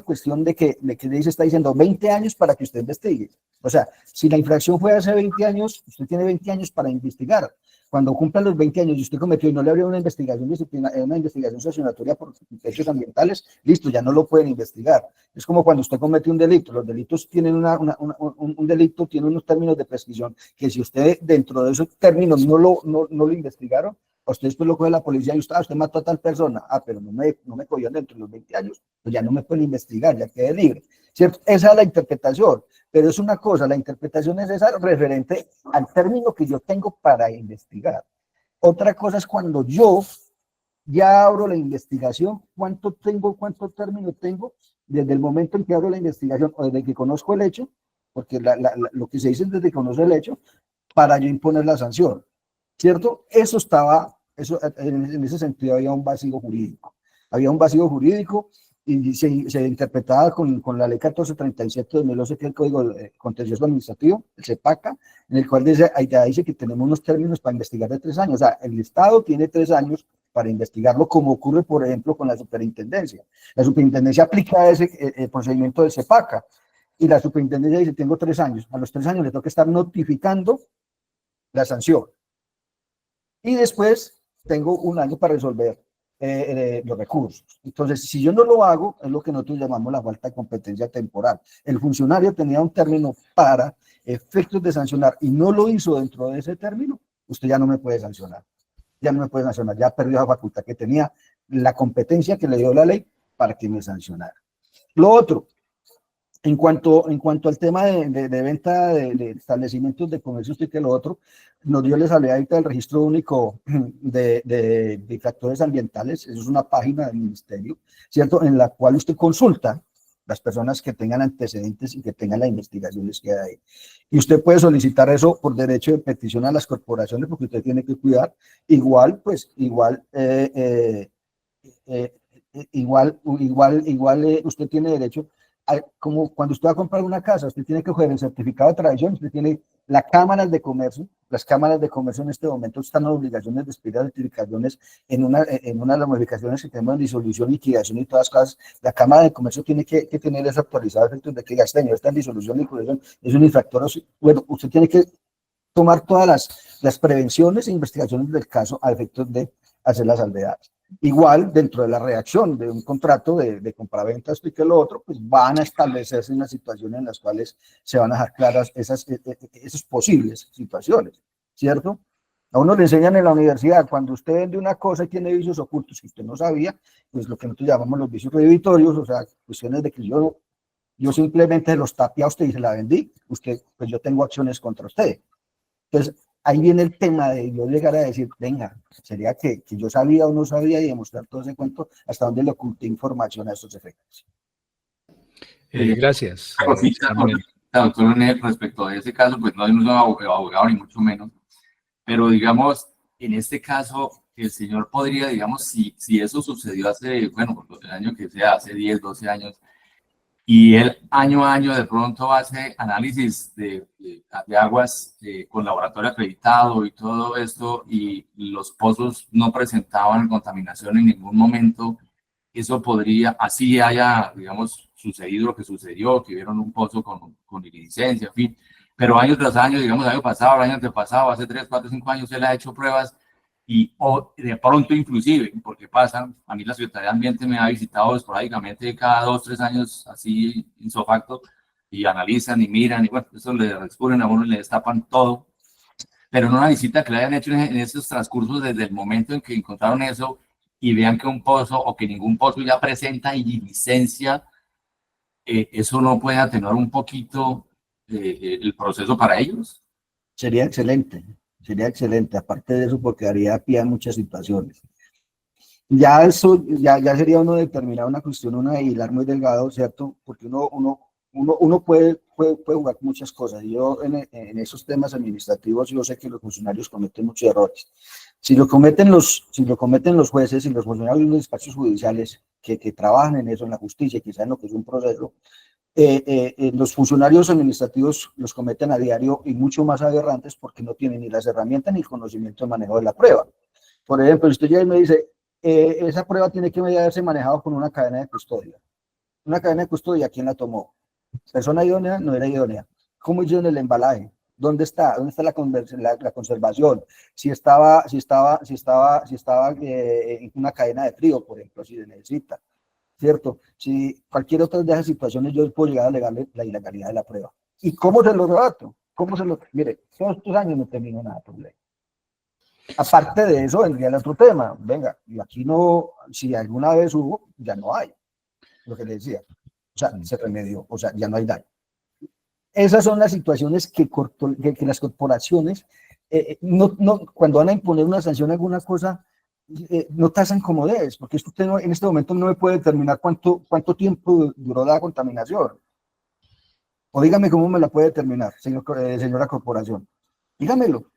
cuestión de que está diciendo 20 años para que usted investigue, o sea, si la infracción fue hace 20 años, usted tiene 20 años para investigar. Cuando cumplan los 20 años y usted cometió y no le abrió una investigación disciplinaria, una investigación sancionatoria por hechos ambientales, listo, ya no lo pueden investigar. Es como cuando usted comete un delito. Los delitos tienen un delito tiene unos términos de prescripción que si usted dentro de esos términos no lo investigaron, a usted después lo coge la policía y usted mató a tal persona. Pero no me cogieron dentro de los 20 años, pues ya no me pueden investigar, ya quedé libre. ¿Cierto? Esa es la interpretación, pero es una cosa, la interpretación es esa referente al término que yo tengo para investigar. Otra cosa es cuando yo ya abro la investigación, cuánto término tengo desde el momento en que abro la investigación o desde que conozco el hecho, porque lo que se dice es desde que conozco el hecho, para yo imponer la sanción, ¿cierto? En ese sentido había un vacío jurídico, y se interpretaba con la ley 1437 de 2011, que es el Código Contencioso Administrativo, el CEPACA, en el cual dice que tenemos unos términos para investigar de 3 años. O sea, el Estado tiene 3 años para investigarlo, como ocurre, por ejemplo, con la superintendencia. La superintendencia aplica ese procedimiento del CEPACA, y la superintendencia dice, tengo 3 años. A los 3 años le toca estar notificando la sanción. Y después tengo 1 año para resolver los recursos. Entonces, si yo no lo hago, es lo que nosotros llamamos la falta de competencia temporal. El funcionario tenía un término para efectos de sancionar y no lo hizo dentro de ese término, usted ya no me puede sancionar. Ya perdió la facultad que tenía, la competencia que le dio la ley para que me sancionara. Lo otro, en cuanto al tema de venta de establecimientos de comercio, usted que lo otro, yo les hablé ahorita del registro único de infractores ambientales. Eso es una página del ministerio, ¿cierto? En la cual usted consulta las personas que tengan antecedentes y que tengan las investigaciones que hay. Y usted puede solicitar eso por derecho de petición a las corporaciones, porque usted tiene que cuidar. Igual usted tiene derecho, como cuando usted va a comprar una casa, usted tiene que coger el certificado de tradición, usted tiene las cámaras de comercio. Las cámaras de comercio en este momento están en obligaciones de expedir certificaciones en una de las modificaciones que tenemos en disolución, liquidación y todas las cosas. La cámara de comercio tiene que tener eso actualizado, efectos de que ya está en disolución, liquidación, es un infractor. Bueno, usted tiene que tomar todas las prevenciones e investigaciones del caso a efectos de hacer las salvedades. Igual, dentro de la redacción de un contrato de compraventa, esto y que lo otro, pues van a establecerse unas situaciones en las cuales se van a dejar claras esas posibles situaciones, ¿cierto? A uno le enseñan en la universidad, cuando usted vende una cosa y tiene vicios ocultos que usted no sabía, pues lo que nosotros llamamos los vicios prohibitorios, o sea, cuestiones de que yo simplemente los tapé a usted y se la vendí, pues yo tengo acciones contra usted. Entonces, ahí viene el tema de yo llegar a decir, venga, sería que yo sabía o no sabía, y demostrar todo ese cuento hasta donde le oculté información a esos efectos. Gracias. Doctor Leonel, respecto a ese caso, pues no soy abogado ni mucho menos, pero digamos, en este caso, el señor podría, digamos, si eso sucedió hace, bueno, el año que sea, hace 10, 12 años, y él año a año de pronto hace análisis de aguas con laboratorio acreditado y todo esto, y los pozos no presentaban contaminación en ningún momento, eso podría, así haya, digamos, sucedido lo que sucedió, que vieron un pozo con licencia, en fin, pero año tras año, digamos, año pasado, año antepasado, hace 3, 4, 5 años, él ha hecho pruebas y o de pronto inclusive, porque pasa, a mí la Secretaría de Ambiente me ha visitado esporádicamente cada 2, 3 años, así, ipso facto, y analizan y miran, y bueno, eso le descubren a uno y le destapan todo, pero no una visita que le hayan hecho en esos transcursos desde el momento en que encontraron eso y vean que un pozo o que ningún pozo ya presenta y licencia, eso no puede atenuar un poquito el proceso para ellos. Sería excelente, sería excelente. Aparte de eso, porque daría pie a muchas situaciones. Ya eso, ya sería uno determinar una cuestión, una de hilar muy delgado, ¿cierto? Porque uno puede jugar con muchas cosas. Yo en esos temas administrativos, yo sé que los funcionarios cometen muchos errores. Si lo cometen los jueces y los funcionarios de los despachos judiciales que trabajan en eso, en la justicia, que saben lo que es un proceso, los funcionarios administrativos los cometen a diario y mucho más aberrantes porque no tienen ni las herramientas ni el conocimiento de manejo de la prueba. Por ejemplo, usted ya me dice, esa prueba tiene que haberse manejado con una cadena de custodia. Una cadena de custodia, ¿quién la tomó? ¿Persona idónea? No era idónea. ¿Cómo hicieron el embalaje? ¿Dónde está la conservación? Si estaba en una cadena de frío, por ejemplo, si se necesita, ¿cierto? Si cualquier otra de esas situaciones yo puedo llegar a alegarle la ilegalidad de la prueba. ¿Y cómo se lo rebato? Mire, todos estos años no termino nada por ley. Aparte de eso, vendría el otro tema. Venga, y aquí no, si alguna vez hubo, ya no hay. Lo que le decía. O sea, se remedió, o sea, ya no hay daño. Esas son las situaciones que las corporaciones, cuando van a imponer una sanción a alguna cosa, no tasan como debes, porque usted en este momento no me puede determinar cuánto tiempo duró la contaminación. O dígame cómo me la puede determinar, señora corporación. Dígamelo.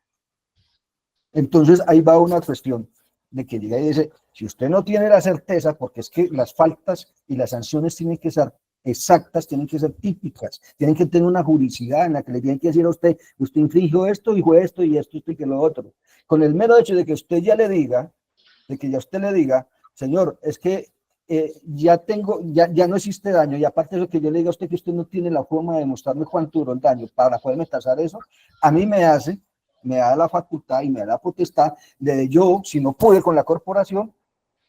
Entonces ahí va una cuestión de que llega y dice, si usted no tiene la certeza, porque es que las faltas y las sanciones tienen que ser exactas, tienen que ser típicas, tienen que tener una juridicidad en la que le tienen que decir a usted, usted infringió esto, dijo esto y esto y que lo otro. Con el mero hecho de que usted ya le diga, señor, es que ya no existe daño, y aparte de lo que yo le diga a usted que usted no tiene la forma de demostrarme cuánto duró el daño para poderme tasar eso, a mí me da la facultad y me da la potestad de yo, si no pude con la corporación,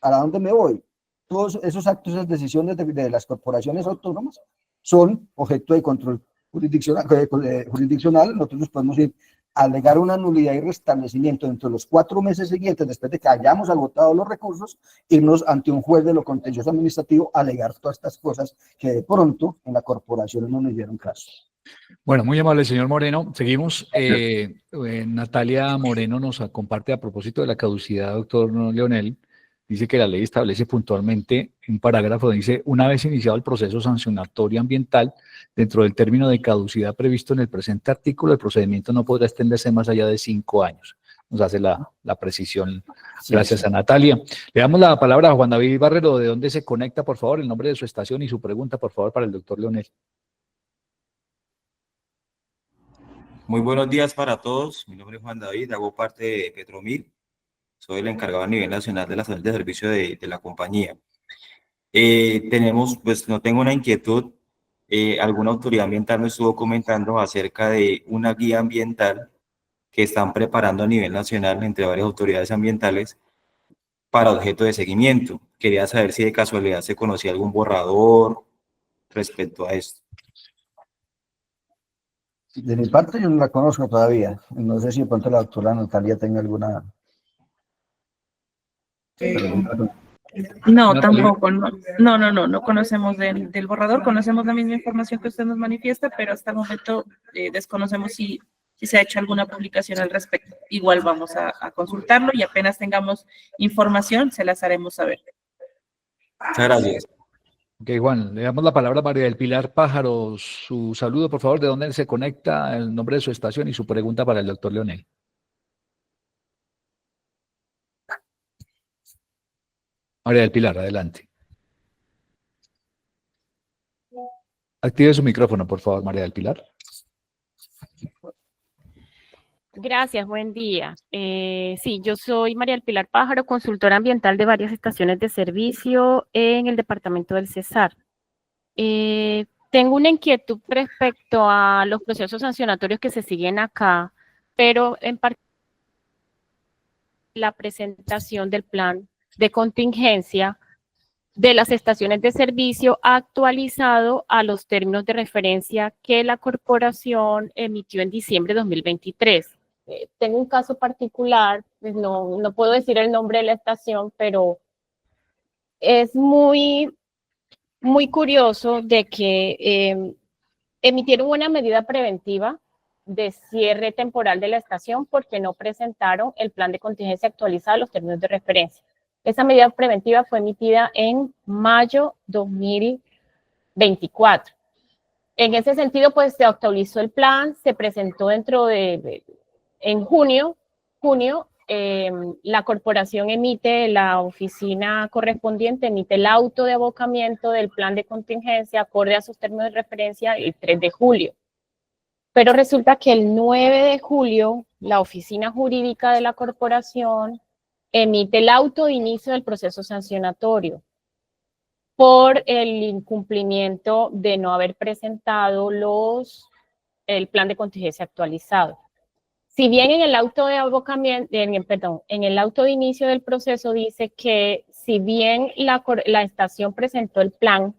¿a dónde me voy? Todos esos actos, esas decisiones de las corporaciones autónomas son objeto de control jurisdiccional. Nosotros nos podemos ir a alegar una nulidad y restablecimiento dentro de los 4 meses siguientes, después de que hayamos agotado los recursos, irnos ante un juez de lo contencioso administrativo a alegar todas estas cosas que de pronto en la corporación no nos dieron caso. Bueno, muy amable, señor Moreno. Seguimos. Natalia Moreno nos comparte a propósito de la caducidad, doctor Leonel. Dice que la ley establece puntualmente un parágrafo, dice, una vez iniciado el proceso sancionatorio ambiental, dentro del término de caducidad previsto en el presente artículo, el procedimiento no podrá extenderse más allá de 5 años. Nos hace la precisión. Gracias a Natalia. Le damos la palabra a Juan David Barrero. ¿De dónde se conecta, por favor? El nombre de su estación y su pregunta, por favor, para el doctor Leonel. Muy buenos días para todos. Mi nombre es Juan David, hago parte de Petromil. Soy el encargado a nivel nacional de la salud de servicio de la compañía. No tengo una inquietud. Alguna autoridad ambiental me estuvo comentando acerca de una guía ambiental que están preparando a nivel nacional entre varias autoridades ambientales para objeto de seguimiento. Quería saber si de casualidad se conocía algún borrador respecto a esto. De mi parte yo no la conozco todavía. No sé si de pronto la doctora Natalia tenga alguna... No, tampoco, no conocemos del borrador, conocemos la misma información que usted nos manifiesta, pero hasta el momento desconocemos si se ha hecho alguna publicación al respecto. Igual vamos a consultarlo y apenas tengamos información, se las haremos saber. Muchas gracias. Ok, Juan, le damos la palabra a María del Pilar Pájaro. Su saludo, por favor, de dónde se conecta, el nombre de su estación y su pregunta para el doctor Leonel. María del Pilar, adelante. Active su micrófono, por favor, María del Pilar. Gracias, buen día. Sí, yo soy María del Pilar Pájaro, consultora ambiental de varias estaciones de servicio en el departamento del Cesar. Tengo una inquietud respecto a los procesos sancionatorios que se siguen acá, pero en particular la presentación del plan de contingencia de las estaciones de servicio actualizado a los términos de referencia que la corporación emitió en diciembre de 2023. Tengo un caso particular, pues no puedo decir el nombre de la estación, pero es muy curioso de que emitieron una medida preventiva de cierre temporal de la estación porque no presentaron el plan de contingencia actualizado a los términos de referencia. Esa medida preventiva fue emitida en mayo 2024. En ese sentido, pues se actualizó el plan, se presentó en junio, la corporación emite, la oficina correspondiente emite el auto de abocamiento del plan de contingencia acorde a sus términos de referencia el 3 de julio. Pero resulta que el 9 de julio, la oficina jurídica de la corporación emite el auto de inicio del proceso sancionatorio por el incumplimiento de no haber presentado el plan de contingencia actualizado. Si bien en el auto de abocamiento, en el auto de inicio del proceso dice que si bien la estación presentó el plan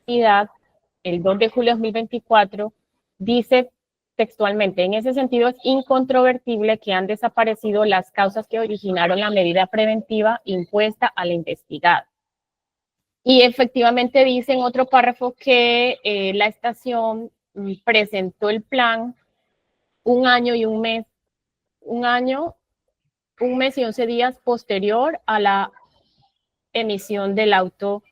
el 2 de julio de 2024, dice textualmente, en ese sentido es incontrovertible que han desaparecido las causas que originaron la medida preventiva impuesta al investigado. Y efectivamente dice en otro párrafo que la estación presentó el plan un año y 11 días posterior a la emisión del auto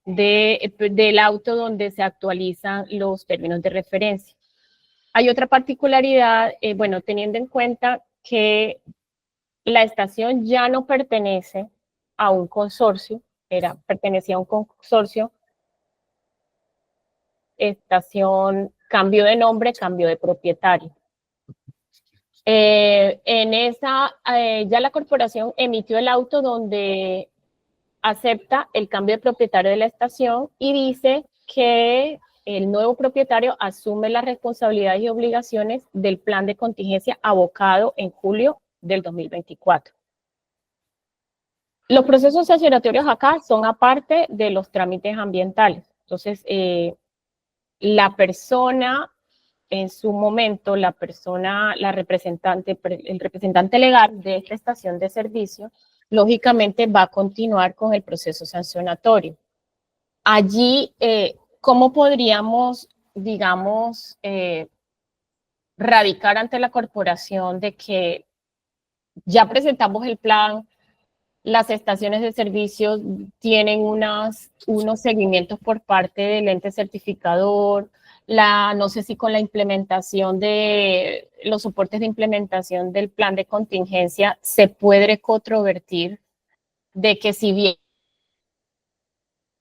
donde se actualizan los términos de referencia. Hay otra particularidad, teniendo en cuenta que la estación ya no pertenece a un consorcio, pertenecía a un consorcio, estación cambió de nombre, cambió de propietario. Ya la corporación emitió el auto donde acepta el cambio de propietario de la estación y dice que el nuevo propietario asume las responsabilidades y obligaciones del plan de contingencia abocado en julio del 2024. Los procesos sancionatorios acá son aparte de los trámites ambientales. Entonces, la persona, en su momento, el representante legal de esta estación de servicio, lógicamente va a continuar con el proceso sancionatorio. Allí, ¿cómo podríamos, digamos, radicar ante la corporación de que ya presentamos el plan, las estaciones de servicio tienen unos seguimientos por parte del ente certificador, no sé si con la implementación de los soportes de implementación del plan de contingencia se puede controvertir de que si bien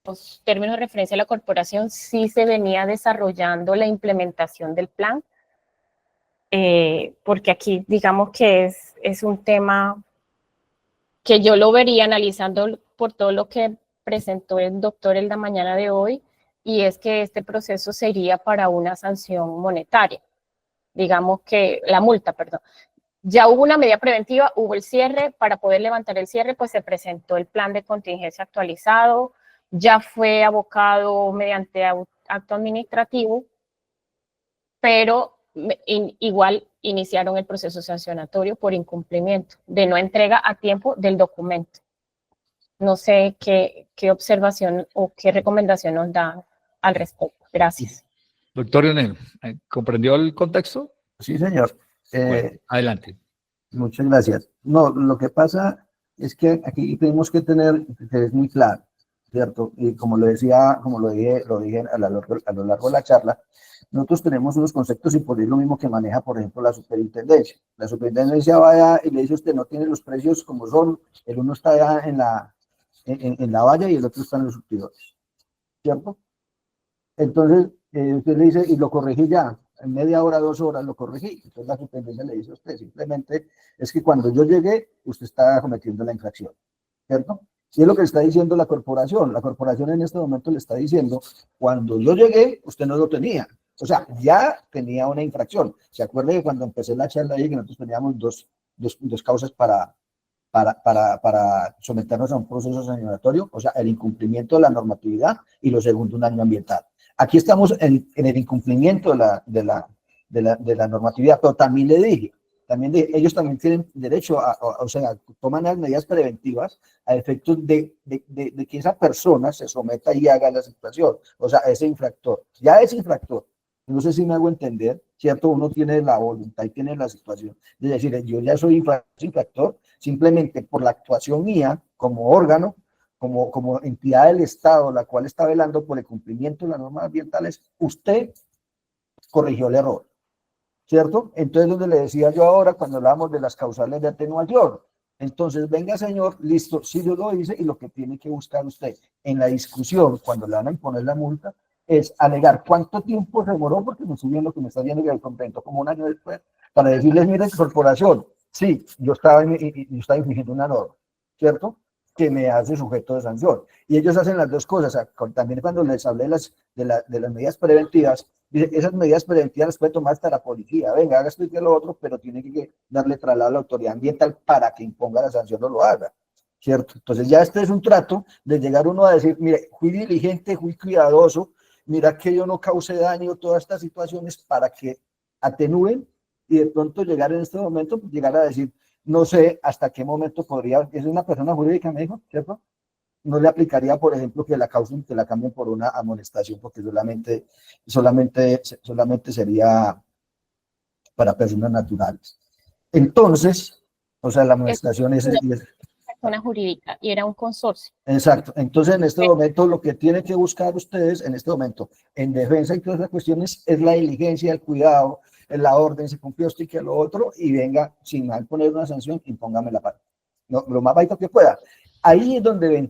los términos de referencia de la corporación sí se venía desarrollando la implementación del plan, porque aquí digamos que es un tema que yo lo vería analizando por todo lo que presentó el doctor en la mañana de hoy, y es que este proceso sería para una sanción monetaria, digamos que la multa, perdón. Ya hubo una medida preventiva, hubo el cierre, para poder levantar el cierre, pues se presentó el plan de contingencia actualizado, ya fue abocado mediante acto administrativo, pero igual iniciaron el proceso sancionatorio por incumplimiento de no entrega a tiempo del documento. No sé qué observación o qué recomendación nos dan al respecto. Gracias. Doctor Leonel, ¿comprendió el contexto? Sí, señor. Bueno, adelante. Muchas gracias. No, lo que pasa es que aquí tenemos que tener, que es muy claro, ¿cierto? Y como lo decía, como lo dije a lo largo de la charla, nosotros tenemos unos conceptos y por ahí lo mismo que maneja, por ejemplo, la superintendencia. La superintendencia va y le dice, usted no tiene los precios como son, el uno está allá en la valla y el otro está en los surtidores, ¿cierto? Entonces, usted le dice, y lo corregí ya, en media hora, 2 horas lo corregí. Entonces la superintendencia le dice a usted, simplemente es que cuando yo llegué, usted está cometiendo la infracción, ¿cierto? Y es lo que está diciendo la corporación. La corporación en este momento le está diciendo, cuando yo llegué, usted no lo tenía. O sea, ya tenía una infracción. ¿Se acuerda que cuando empecé la charla ahí que nosotros teníamos dos causas para someternos a un proceso sancionatorio? O sea, el incumplimiento de la normatividad y lo segundo, un daño ambiental. Aquí estamos en el incumplimiento de la normatividad, pero también le dije, ellos también tienen derecho o sea, toman las medidas preventivas a efectos de que esa persona se someta y haga la situación. O sea, ese infractor, ya es infractor. No sé si me hago entender, ¿cierto? Uno tiene la voluntad y tiene la situación de decir, yo ya soy infractor, simplemente por la actuación mía como órgano, como entidad del Estado, la cual está velando por el cumplimiento de las normas ambientales, usted corrigió el error, ¿cierto? Entonces, donde le decía yo ahora, cuando hablábamos de las causales de atenuación, entonces, venga señor, listo, sí yo lo hice, y lo que tiene que buscar usted en la discusión, cuando le van a imponer la multa, es alegar cuánto tiempo se demoró, porque me estoy viendo que me está viendo que el contento como un año después, para decirles, mire, corporación, sí, yo estaba infringiendo una norma, ¿cierto?, que me hace sujeto de sanción. Y ellos hacen las dos cosas. O sea, también cuando les hablé de las medidas preventivas, dice, esas medidas preventivas las puede tomar hasta la policía. Venga, haga esto y que lo otro, pero tiene que darle traslado a la autoridad ambiental para que imponga la sanción o lo haga, ¿cierto? Entonces ya este es un trato de llegar uno a decir, mire, fui diligente, fui cuidadoso, mira que yo no cause daño, todas estas situaciones para que atenúen, y de pronto llegar en este momento, llegar a decir, no sé hasta qué momento podría, es una persona jurídica, me dijo, ¿cierto? No le aplicaría, por ejemplo, que la causa que la cambien por una amonestación, porque solamente sería para personas naturales. Entonces, o sea, la amonestación es persona jurídica y era un consorcio. exacto. Entonces, en este momento, lo que tienen que buscar ustedes, en este momento, en defensa y todas las cuestiones, es la diligencia, el cuidado, la orden, se cumplió esto y que lo otro, y venga, sin mal poner una sanción, impóngame la parte. No, lo más bajito que pueda. Ahí es donde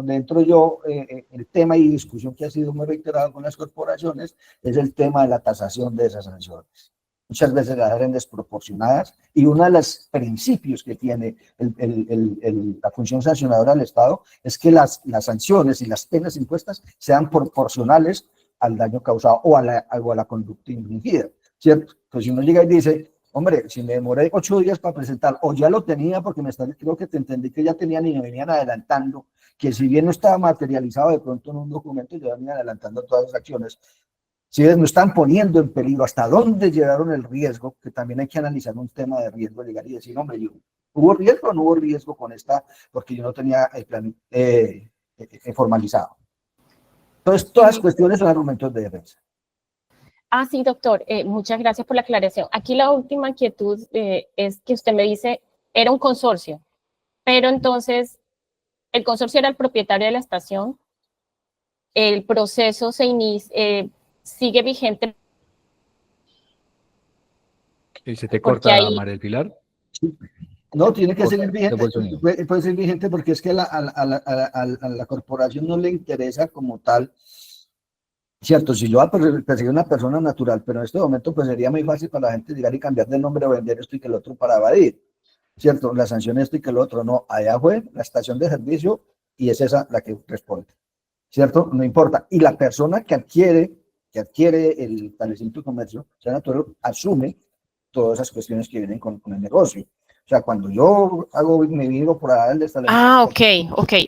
entro yo, el tema y discusión que ha sido muy reiterado con las corporaciones, es el tema de la tasación de esas sanciones. Muchas veces las hacen desproporcionadas, y uno de los principios que tiene la función sancionadora del Estado es que las sanciones y las penas impuestas sean proporcionales al daño causado o a la conducta infringida, ¿cierto? Pues si uno llega y dice, hombre, si me demoré 8 días para presentar, o ya lo tenía, porque creo que te entendí que ya tenían y me venían adelantando, que si bien no estaba materializado de pronto en un documento, ya venían adelantando todas las acciones. Si no están poniendo en peligro, hasta dónde llegaron el riesgo, que también hay que analizar un tema de riesgo, llegar y decir, hombre, ¿hubo riesgo o no hubo riesgo con esta? Porque yo no tenía el plan formalizado. Entonces, todas las cuestiones son argumentos de defensa. Ah, sí, doctor, muchas gracias por la aclaración. Aquí la última inquietud es que usted me dice, era un consorcio, pero entonces, el consorcio era el propietario de la estación, el proceso sigue vigente. ¿Y se te corta, María del Pilar? Sí. No, tiene que seguir vigente, puede ser vigente, porque es que a la corporación no le interesa como tal, cierto, si yo perseguir una persona natural, pero en este momento pues sería muy fácil para la gente llegar y cambiar de nombre o vender esto y que el otro para evadir, cierto, la sanción esto y que el otro, no, allá fue la estación de servicio y es esa la que responde, cierto, no importa, y la persona que adquiere el establecimiento de comercio, o sea, natural, asume todas esas cuestiones que vienen con el negocio. O sea, cuando yo me vivo por allá del establecimiento. Ah, ok.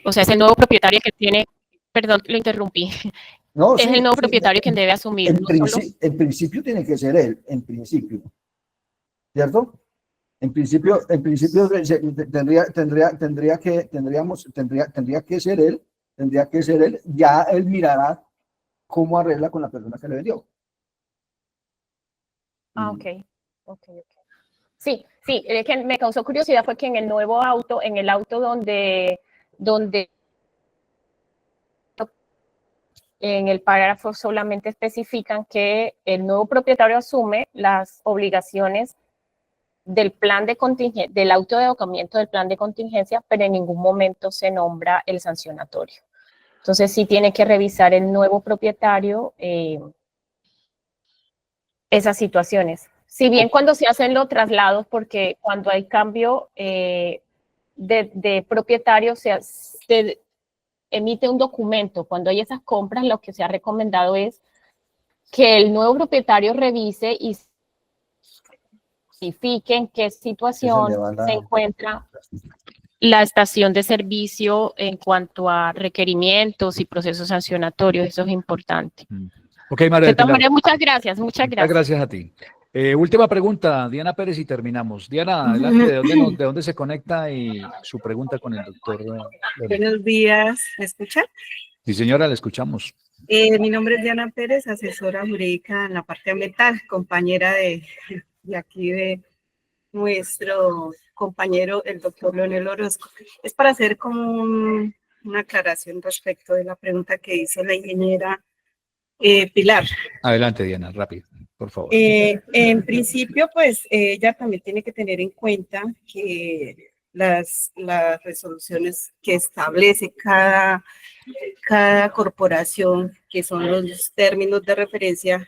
O sea, es el nuevo propietario que tiene, perdón, lo interrumpí. No, es el nuevo propietario quien debe asumir. En principio tiene que ser él, en principio. ¿Cierto? En principio tendría que ser él, ya él mirará cómo arregla con la persona que le vendió. Ah, ok. Sí, que me causó curiosidad fue que en el nuevo auto, en el auto donde en el párrafo solamente especifican que el nuevo propietario asume las obligaciones del plan de contingencia, del autoadecuamiento del plan de contingencia, pero en ningún momento se nombra el sancionatorio. Entonces sí tiene que revisar el nuevo propietario esas situaciones. Si bien cuando se hacen los traslados, porque cuando hay cambio de propietario se emite un documento. Cuando hay esas compras, lo que se ha recomendado es que el nuevo propietario revise y verifique en qué situación se encuentra la estación de servicio en cuanto a requerimientos y procesos sancionatorios. Eso es importante. Ok, María del Pilar. Muchas gracias. Muchas Gracias a ti. Última pregunta, Diana Pérez, y terminamos. Diana, adelante, ¿de dónde se conecta y su pregunta con el doctor? Buenos días, ¿me escuchan? Sí, señora, la escuchamos. Mi nombre es Diana Pérez, asesora jurídica en la parte ambiental, compañera de aquí de nuestro compañero, el doctor Leonel Orozco. Es para hacer como una aclaración respecto de la pregunta que hizo la ingeniera Pilar. Adelante, Diana, rápido, por favor. En principio, pues ella también tiene que tener en cuenta que las resoluciones que establece cada corporación, que son los términos de referencia,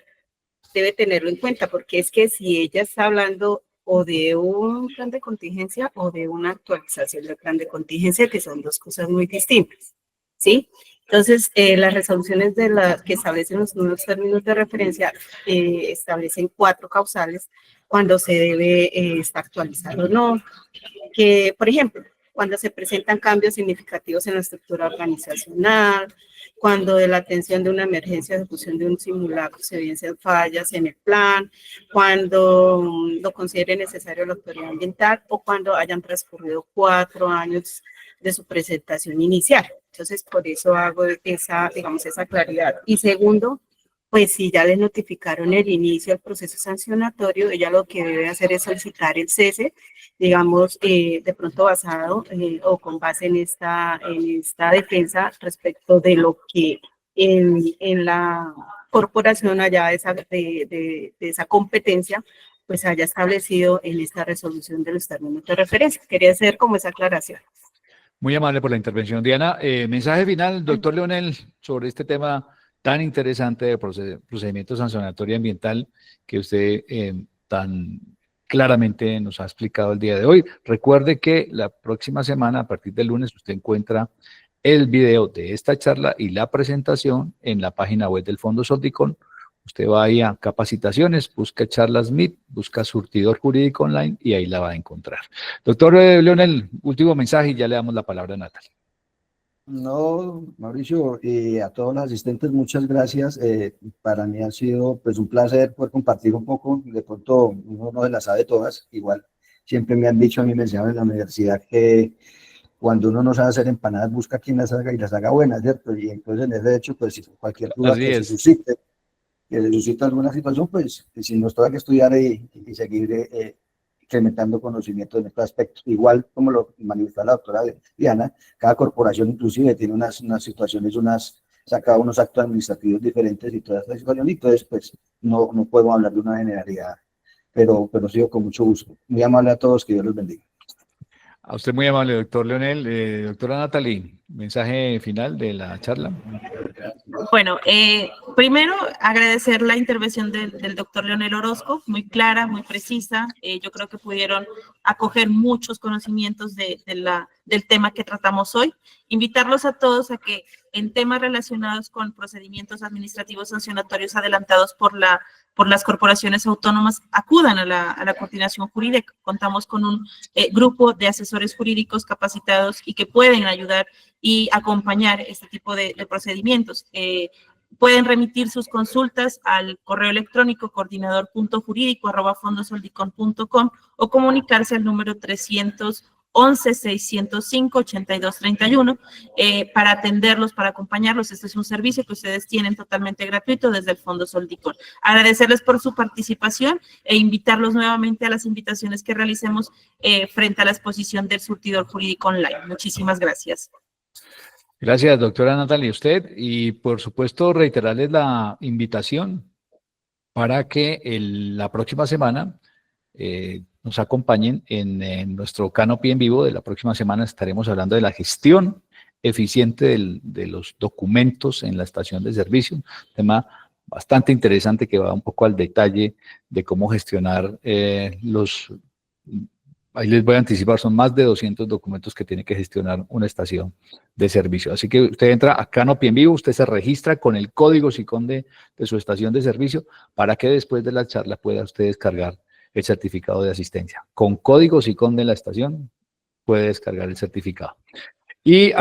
debe tenerlo en cuenta, porque es que si ella está hablando o de un plan de contingencia o de una actualización del plan de contingencia, que son dos cosas muy distintas, ¿sí? Entonces, las resoluciones que establecen los nuevos términos de referencia establecen 4 causales cuando se debe estar actualizado o no. Que, por ejemplo, cuando se presentan cambios significativos en la estructura organizacional, cuando de la atención de una emergencia, ejecución de un simulacro, se evidencian fallas en el plan, cuando lo considere necesario la autoridad ambiental o cuando hayan transcurrido 4 años de su presentación inicial. Entonces, por eso hago esa claridad. Y segundo, pues si ya les notificaron el inicio del proceso sancionatorio, ella lo que debe hacer es solicitar el cese, digamos, de pronto basado o con base en esta defensa respecto de lo que en la corporación allá de esa competencia, pues haya establecido en esta resolución de los términos de referencia. Quería hacer como esa aclaración. Muy amable por la intervención, Diana. Mensaje final, doctor Leonel, sobre este tema tan interesante de procedimiento sancionatorio ambiental que usted tan claramente nos ha explicado el día de hoy. Recuerde que la próxima semana, a partir del lunes, usted encuentra el video de esta charla y la presentación en la página web del Fondo Soldicón. Usted va ahí a capacitaciones, busca charlas MIT, busca surtidor jurídico online y ahí la va a encontrar. Doctor Leonel, último mensaje y ya le damos la palabra a Natalia. No, Mauricio, a todos los asistentes, muchas gracias. Para mí ha sido pues un placer poder compartir un poco. De pronto uno no se las sabe todas. Igual siempre me han dicho, a mí me enseñaron en la universidad que cuando uno no sabe hacer empanadas, busca quien las haga y las haga buenas, ¿cierto? Y entonces en ese hecho, pues cualquier duda que se suscite alguna situación, pues si nos toca que estudiar y seguir incrementando conocimiento en este aspecto. Igual como lo manifestó la doctora Diana, cada corporación inclusive tiene unas situaciones, saca unos actos administrativos diferentes y toda esta situación, y entonces pues no podemos hablar de una generalidad, pero sigo con mucho gusto. Muy amable a todos, que Dios los bendiga. A usted muy amable, doctor Leonel. Doctora Natalie, mensaje final de la charla. Bueno, primero agradecer la intervención del doctor Leonel Orozco, muy clara, muy precisa. Yo creo que pudieron acoger muchos conocimientos del tema que tratamos hoy. Invitarlos a todos a que en temas relacionados con procedimientos administrativos sancionatorios adelantados por las corporaciones autónomas acudan a la coordinación jurídica. Contamos con un grupo de asesores jurídicos capacitados y que pueden ayudar y acompañar este tipo de procedimientos. Pueden remitir sus consultas al correo electrónico coordinador.jurídico@fondosoldicon.com o comunicarse al número 311-605-8231 para atenderlos, para acompañarlos. Este es un servicio que ustedes tienen totalmente gratuito desde el Fondo Soldicón. Agradecerles por su participación e invitarlos nuevamente a las invitaciones que realicemos frente a la exposición del surtidor jurídico online. Muchísimas gracias. Gracias, doctora Natalia, usted. Y por supuesto, reiterarles la invitación para que la próxima semana nos acompañen en nuestro Canopy en vivo. De la próxima semana estaremos hablando de la gestión eficiente de los documentos en la estación de servicio, un tema bastante interesante que va un poco al detalle de cómo gestionar ahí les voy a anticipar, son más de 200 documentos que tiene que gestionar una estación de servicio. Así que usted entra a Canopy en vivo, usted se registra con el código SICON de su estación de servicio para que después de la charla pueda usted descargar el certificado de asistencia. Con código SICON de la estación puede descargar el certificado. Y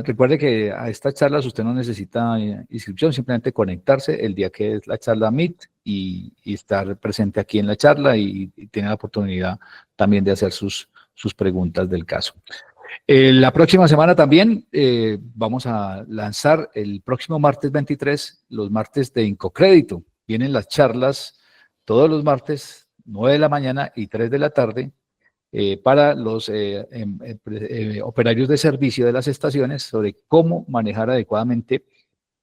recuerde que a estas charlas usted no necesita inscripción, simplemente conectarse el día que es la charla Meet y estar presente aquí en la charla y tiene la oportunidad también de hacer sus preguntas del caso. La próxima semana también vamos a lanzar el próximo martes 23, los martes de Incocrédito. Vienen las charlas todos los martes, 9 de la mañana y 3 de la tarde, para los operarios de servicio de las estaciones sobre cómo manejar adecuadamente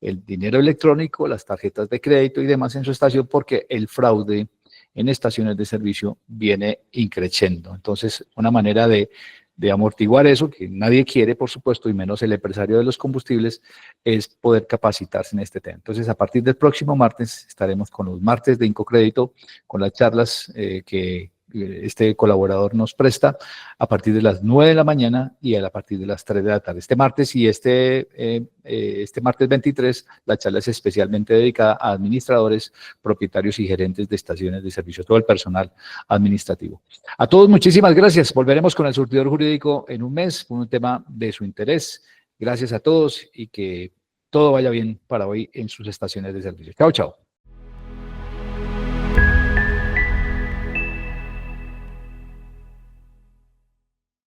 el dinero electrónico, las tarjetas de crédito y demás en su estación, porque el fraude en estaciones de servicio viene increciendo. Entonces, una manera de amortiguar eso, que nadie quiere, por supuesto, y menos el empresario de los combustibles, es poder capacitarse en este tema. Entonces, a partir del próximo martes estaremos con los martes de Incocrédito, con las charlas que este colaborador nos presta a partir de las 9 de la mañana y a partir de las 3 de la tarde. Este martes y este martes 23, la charla es especialmente dedicada a administradores, propietarios y gerentes de estaciones de servicio, todo el personal administrativo. A todos, muchísimas gracias. Volveremos con el surtidor jurídico en un mes, con un tema de su interés. Gracias a todos y que todo vaya bien para hoy en sus estaciones de servicio. Chao, chao.